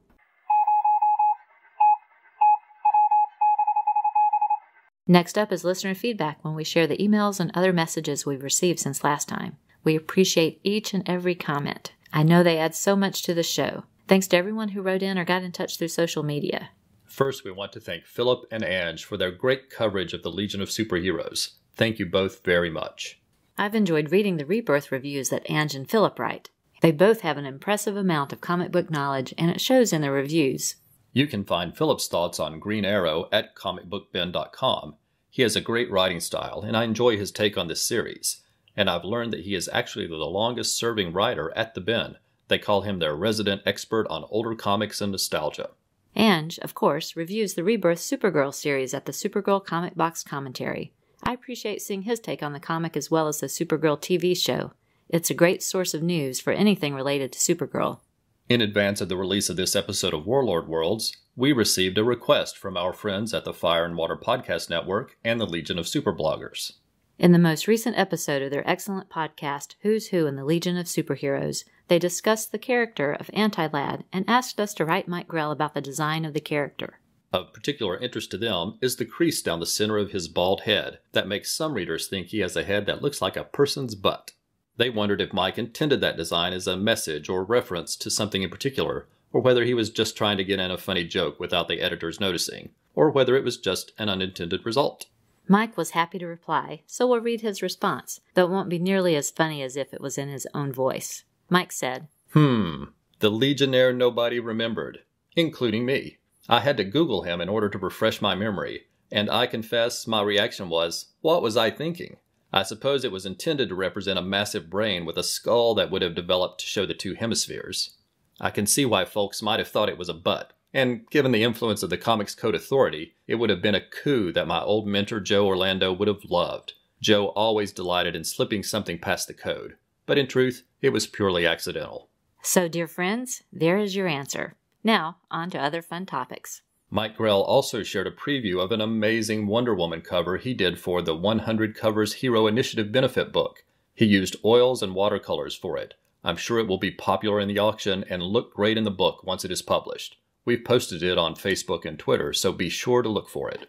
Next up is listener feedback when we share the emails and other messages we've received since last time. We appreciate each and every comment. I know they add so much to the show. Thanks to everyone who wrote in or got in touch through social media. First, we want to thank Philip and Anj for their great coverage of the Legion of Superheroes. Thank you both very much. I've enjoyed reading the Rebirth reviews that Anj and Philip write. They both have an impressive amount of comic book knowledge, and it shows in their reviews. You can find Philip's thoughts on Green Arrow at comicbookbin.com. He has a great writing style, and I enjoy his take on this series. And I've learned that he is actually the longest-serving writer at the Bin. They call him their resident expert on older comics and nostalgia. Anj, of course, reviews the Rebirth Supergirl series at the Supergirl Comic Box Commentary. I appreciate seeing his take on the comic as well as the Supergirl TV show. It's a great source of news for anything related to Supergirl. In advance of the release of this episode of Warlord Worlds, we received a request from our friends at the Fire and Water Podcast Network and the Legion of Superbloggers. In the most recent episode of their excellent podcast, Who's Who in the Legion of Superheroes, they discussed the character of Anti-Lad and asked us to write Mike Grell about the design of the character. Of particular interest to them is the crease down the center of his bald head that makes some readers think he has a head that looks like a person's butt. They wondered if Mike intended that design as a message or reference to something in particular, or whether he was just trying to get in a funny joke without the editors noticing, or whether it was just an unintended result. Mike was happy to reply, so we'll read his response, though it won't be nearly as funny as if it was in his own voice. Mike said, The Legionnaire nobody remembered, including me. I had to Google him in order to refresh my memory, and I confess my reaction was, what was I thinking? I suppose it was intended to represent a massive brain with a skull that would have developed to show the two hemispheres. I can see why folks might have thought it was a butt, and given the influence of the Comics Code Authority, it would have been a coup that my old mentor Joe Orlando would have loved. Joe always delighted in slipping something past the code, but in truth, it was purely accidental. So, dear friends, there is your answer. Now, on to other fun topics. Mike Grell also shared a preview of an amazing Wonder Woman cover he did for the 100 Covers Hero Initiative benefit book. He used oils and watercolors for it. I'm sure it will be popular in the auction and look great in the book once it is published. We've posted it on Facebook and Twitter, so be sure to look for it.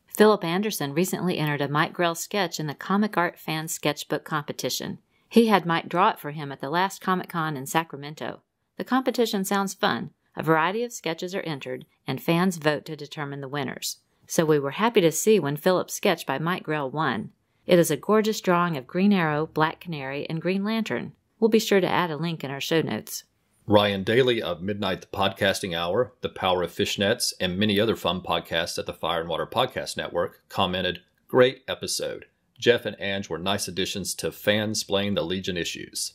Philip Anderson recently entered a Mike Grell sketch in the Comic Art Fan Sketchbook Competition. He had Mike draw it for him at the last Comic-Con in Sacramento. The competition sounds fun. A variety of sketches are entered, and fans vote to determine the winners. So we were happy to see when Philip's sketch by Mike Grell won. It is a gorgeous drawing of Green Arrow, Black Canary, and Green Lantern. We'll be sure to add a link in our show notes. Ryan Daly of Midnight the Podcasting Hour, The Power of Fishnets, and many other fun podcasts at the Fire and Water Podcast Network commented, "Great episode. Jeff and Anj were nice additions to Fansplain the Legion issues."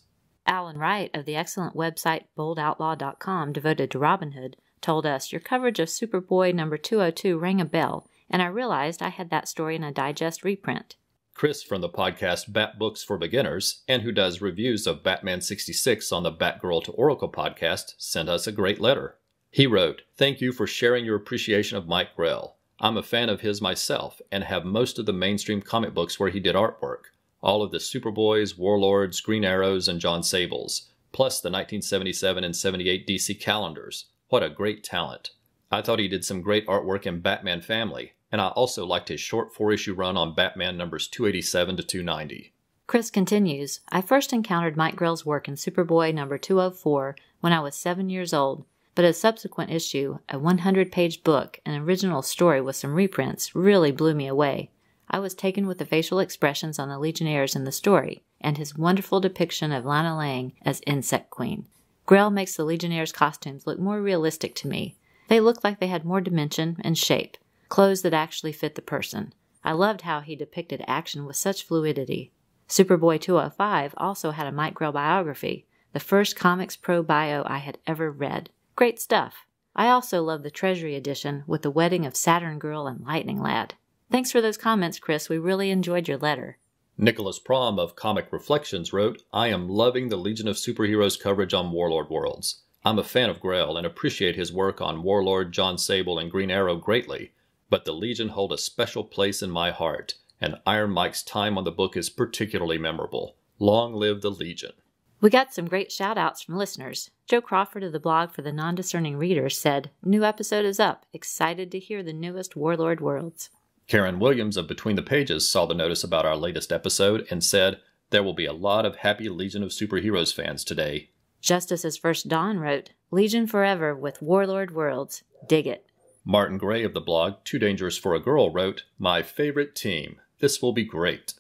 Alan Wright of the excellent website boldoutlaw.com devoted to Robin Hood told us, "Your coverage of Superboy number 202 rang a bell, and I realized I had that story in a digest reprint." Chris from the podcast Bat Books for Beginners, and who does reviews of Batman 66 on the Batgirl to Oracle podcast, sent us a great letter. He wrote, "Thank you for sharing your appreciation of Mike Grell. I'm a fan of his myself, and have most of the mainstream comic books where he did artwork. All of the Superboys, Warlords, Green Arrows, and John Sables, plus the 1977 and 78 DC calendars. What a great talent. I thought he did some great artwork in Batman Family, and I also liked his short 4-issue run on Batman numbers 287 to 290. Chris continues, I first encountered Mike Grell's work in Superboy number 204 when I was 7 years old, but a subsequent issue, a 100-page book, an original story with some reprints, really blew me away. I was taken with the facial expressions on the Legionnaires in the story, and his wonderful depiction of Lana Lang as Insect Queen. Grell makes the Legionnaires' costumes look more realistic to me. They look like they had more dimension and shape, clothes that actually fit the person. I loved how he depicted action with such fluidity. Superboy 205 also had a Mike Grell biography, the first Comics Pro bio I had ever read. Great stuff. I also love the Treasury edition with the wedding of Saturn Girl and Lightning Lad. Thanks for those comments, Chris. We really enjoyed your letter. Nicholas Prom of Comic Reflections wrote, I am loving the Legion of Superheroes coverage on Warlord Worlds. I'm a fan of Grell and appreciate his work on Warlord, John Sable, and Green Arrow greatly, but the Legion hold a special place in my heart, and Iron Mike's time on the book is particularly memorable. Long live the Legion. We got some great shout-outs from listeners. Joe Crawford of the blog for the non-discerning readers said, New episode is up. Excited to hear the newest Warlord Worlds. Karen Williams of Between the Pages saw the notice about our latest episode and said, there will be a lot of happy Legion of Superheroes fans today. Justice's First Dawn wrote, Legion forever with Warlord Worlds. Dig it. Martin Gray of the blog Too Dangerous for a Girl wrote, my favorite team. This will be great.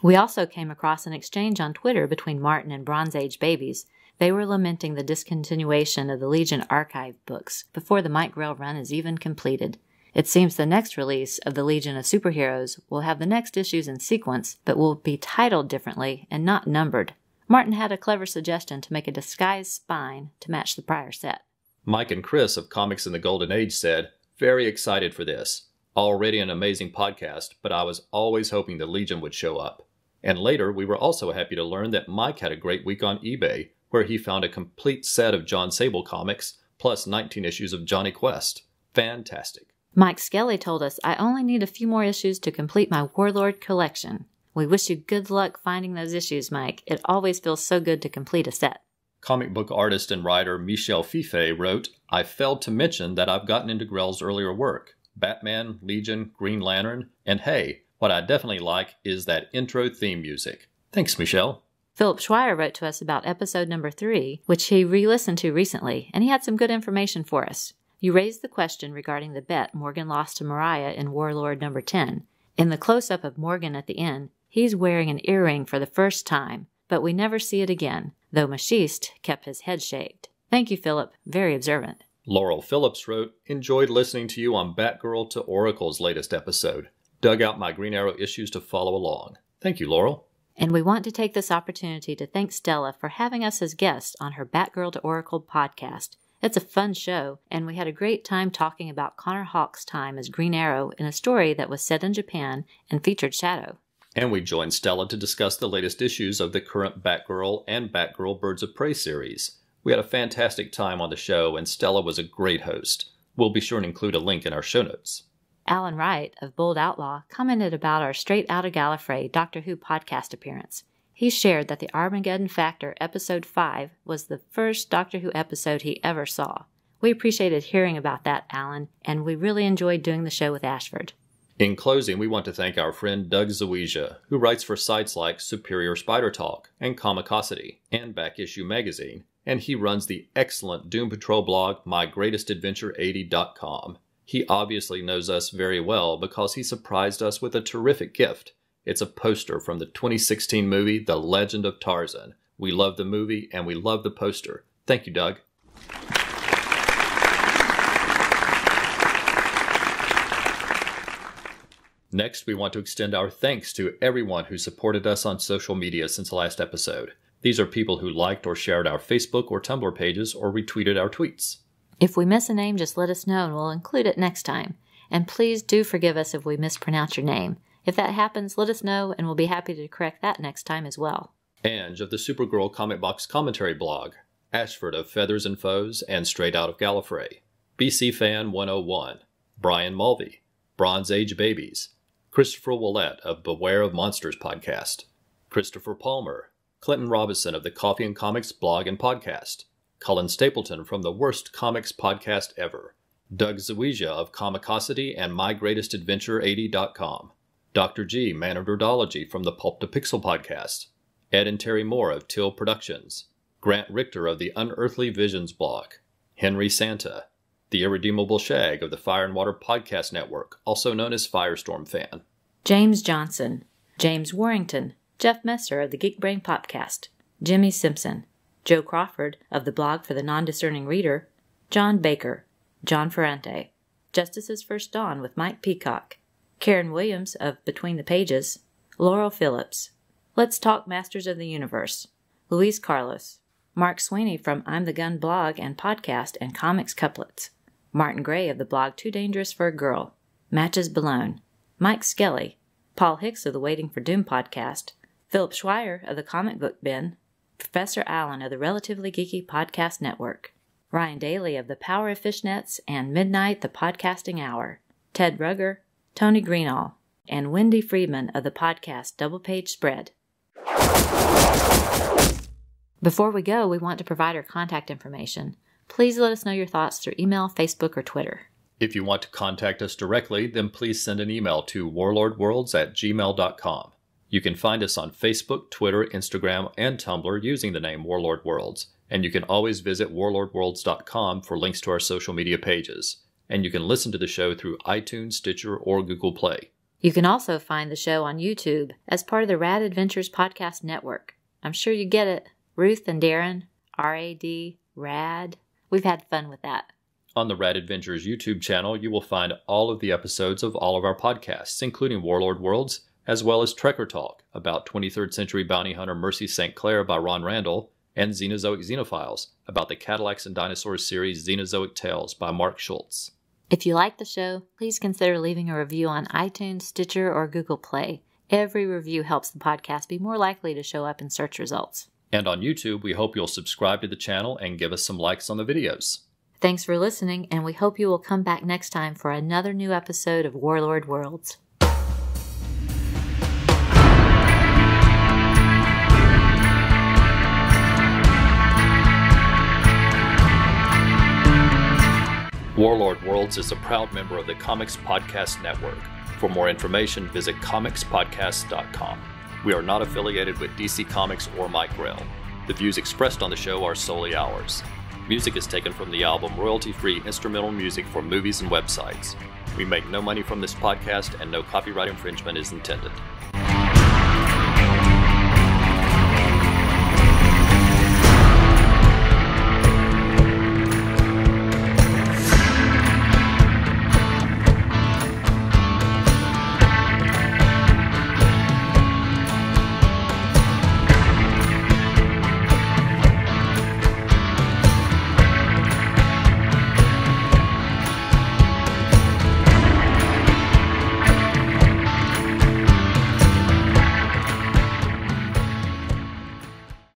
We also came across an exchange on Twitter between Martin and Bronze Age Babies. They were lamenting the discontinuation of the Legion archive books before the Mike Grell run is even completed. It seems the next release of the Legion of Superheroes will have the next issues in sequence, but will be titled differently and not numbered. Martin had a clever suggestion to make a disguised spine to match the prior set. Mike and Chris of Comics in the Golden Age said, very excited for this. Already an amazing podcast, but I was always hoping the Legion would show up. And later, we were also happy to learn that Mike had a great week on eBay, where he found a complete set of John Sable comics, plus 19 issues of Johnny Quest. Fantastic. Mike Skelly told us, I only need a few more issues to complete my Warlord collection. We wish you good luck finding those issues, Mike. It always feels so good to complete a set. Comic book artist and writer Michel Fife wrote, I failed to mention that I've gotten into Grell's earlier work. Batman, Legion, Green Lantern, and hey, what I definitely like is that intro theme music. Thanks, Michelle. Philip Schweier wrote to us about episode number 3, which he re-listened to recently, and he had some good information for us. You raised the question regarding the bet Morgan lost to Mariah in Warlord number 10. In the close-up of Morgan at the end, he's wearing an earring for the first time, but we never see it again, though Machiste kept his head shaved. Thank you, Philip. Very observant. Laurel Phillips wrote, enjoyed listening to you on Batgirl to Oracle's latest episode. Dug out my Green Arrow issues to follow along. Thank you, Laurel. And we want to take this opportunity to thank Stella for having us as guests on her Batgirl to Oracle podcast. It's a fun show, and we had a great time talking about Connor Hawke's time as Green Arrow in a story that was set in Japan and featured Shado. And we joined Stella to discuss the latest issues of the current Batgirl and Batgirl Birds of Prey series. We had a fantastic time on the show, and Stella was a great host. We'll be sure and include a link in our show notes. Alan Wright of Bold Outlaw commented about our Straight Outta Gallifrey Doctor Who podcast appearance. He shared that the Armageddon Factor episode 5 was the first Doctor Who episode he ever saw. We appreciated hearing about that, Alan, and we really enjoyed doing the show with Ashford. In closing, we want to thank our friend Doug Zawija, who writes for sites like Superior Spider Talk and Comicosity and Back Issue Magazine, and he runs the excellent Doom Patrol blog MyGreatestAdventure80.com. He obviously knows us very well because he surprised us with a terrific gift. It's a poster from the 2016 movie The Legend of Tarzan. We love the movie and we love the poster. Thank you, Doug. Next, we want to extend our thanks to everyone who supported us on social media since the last episode. These are people who liked or shared our Facebook or Tumblr pages or retweeted our tweets. If we miss a name, just let us know and we'll include it next time. And please do forgive us if we mispronounce your name. If that happens, let us know and we'll be happy to correct that next time as well. Anj of the Supergirl Comic Box Commentary blog, Ashford of Feathers and Foes and Straight Out of Gallifrey, BC Fan 101, Brian Mulvey, Bronze Age Babies, Christopher Willett of Beware of Monsters podcast, Christopher Palmer, Clinton Robinson of the Coffee and Comics blog and podcast, Cullen Stapleton from the Worst Comics Podcast Ever, Doug Zawija of Comicosity and MyGreatestAdventure80.com, Dr. G, Man of Nerdology from the Pulp to Pixel podcast, Ed and Terry Moore of Till Productions, Grant Richter of the Unearthly Visions blog, Henry Santa, the Irredeemable Shag of the Fire and Water Podcast Network, also known as Firestorm Fan, James Johnson, James Warrington, Jeff Messer of the Geek Brain Podcast, Jimmy Simpson, Joe Crawford of the blog for the Non-Discerning Reader, John Baker, John Ferrante, Justice's First Dawn with Mike Peacock, Karen Williams of Between the Pages, Laurel Phillips, Let's Talk Masters of the Universe, Luis Carlos, Mark Sweeney from I'm the Gun blog and podcast and comics couplets, Martin Gray of the blog Too Dangerous for a Girl, Matches Balone, Mike Skelly, Paul Hicks of the Waiting for Doom podcast, Philip Schweier of the Comic Book Bin, Professor Allen of the Relatively Geeky Podcast Network, Ryan Daly of the Power of Fishnets and Midnight the Podcasting Hour, Ted Rugger, Tony Greenall, and Wendy Friedman of the podcast Double Page Spread. Before we go, we want to provide our contact information. Please let us know your thoughts through email, Facebook, or Twitter. If you want to contact us directly, then please send an email to warlordworlds@gmail.com. You can find us on Facebook, Twitter, Instagram, and Tumblr using the name Warlord Worlds, and you can always visit warlordworlds.com for links to our social media pages. And you can listen to the show through iTunes, Stitcher, or Google Play. You can also find the show on YouTube as part of the Rad Adventures Podcast Network. I'm sure you get it. Ruth and Darren, R-A-D, Rad. We've had fun with that. On the Rad Adventures YouTube channel, you will find all of the episodes of all of our podcasts, including Warlord Worlds, as well as Trekker Talk, about 23rd century bounty hunter Mercy St. Clair by Ron Randall, and Xenozoic Xenophiles, about the Cadillacs and Dinosaurs series Xenozoic Tales by Mark Schultz. If you like the show, please consider leaving a review on iTunes, Stitcher, or Google Play. Every review helps the podcast be more likely to show up in search results. And on YouTube, we hope you'll subscribe to the channel and give us some likes on the videos. Thanks for listening, and we hope you will come back next time for another new episode of Warlord Worlds. Warlord Worlds is a proud member of the Comics Podcast Network. For more information, visit comicspodcast.com. We are not affiliated with DC Comics or Mike Grell. The views expressed on the show are solely ours. Music is taken from the album royalty-free instrumental music for movies and websites. We make no money from this podcast and no copyright infringement is intended.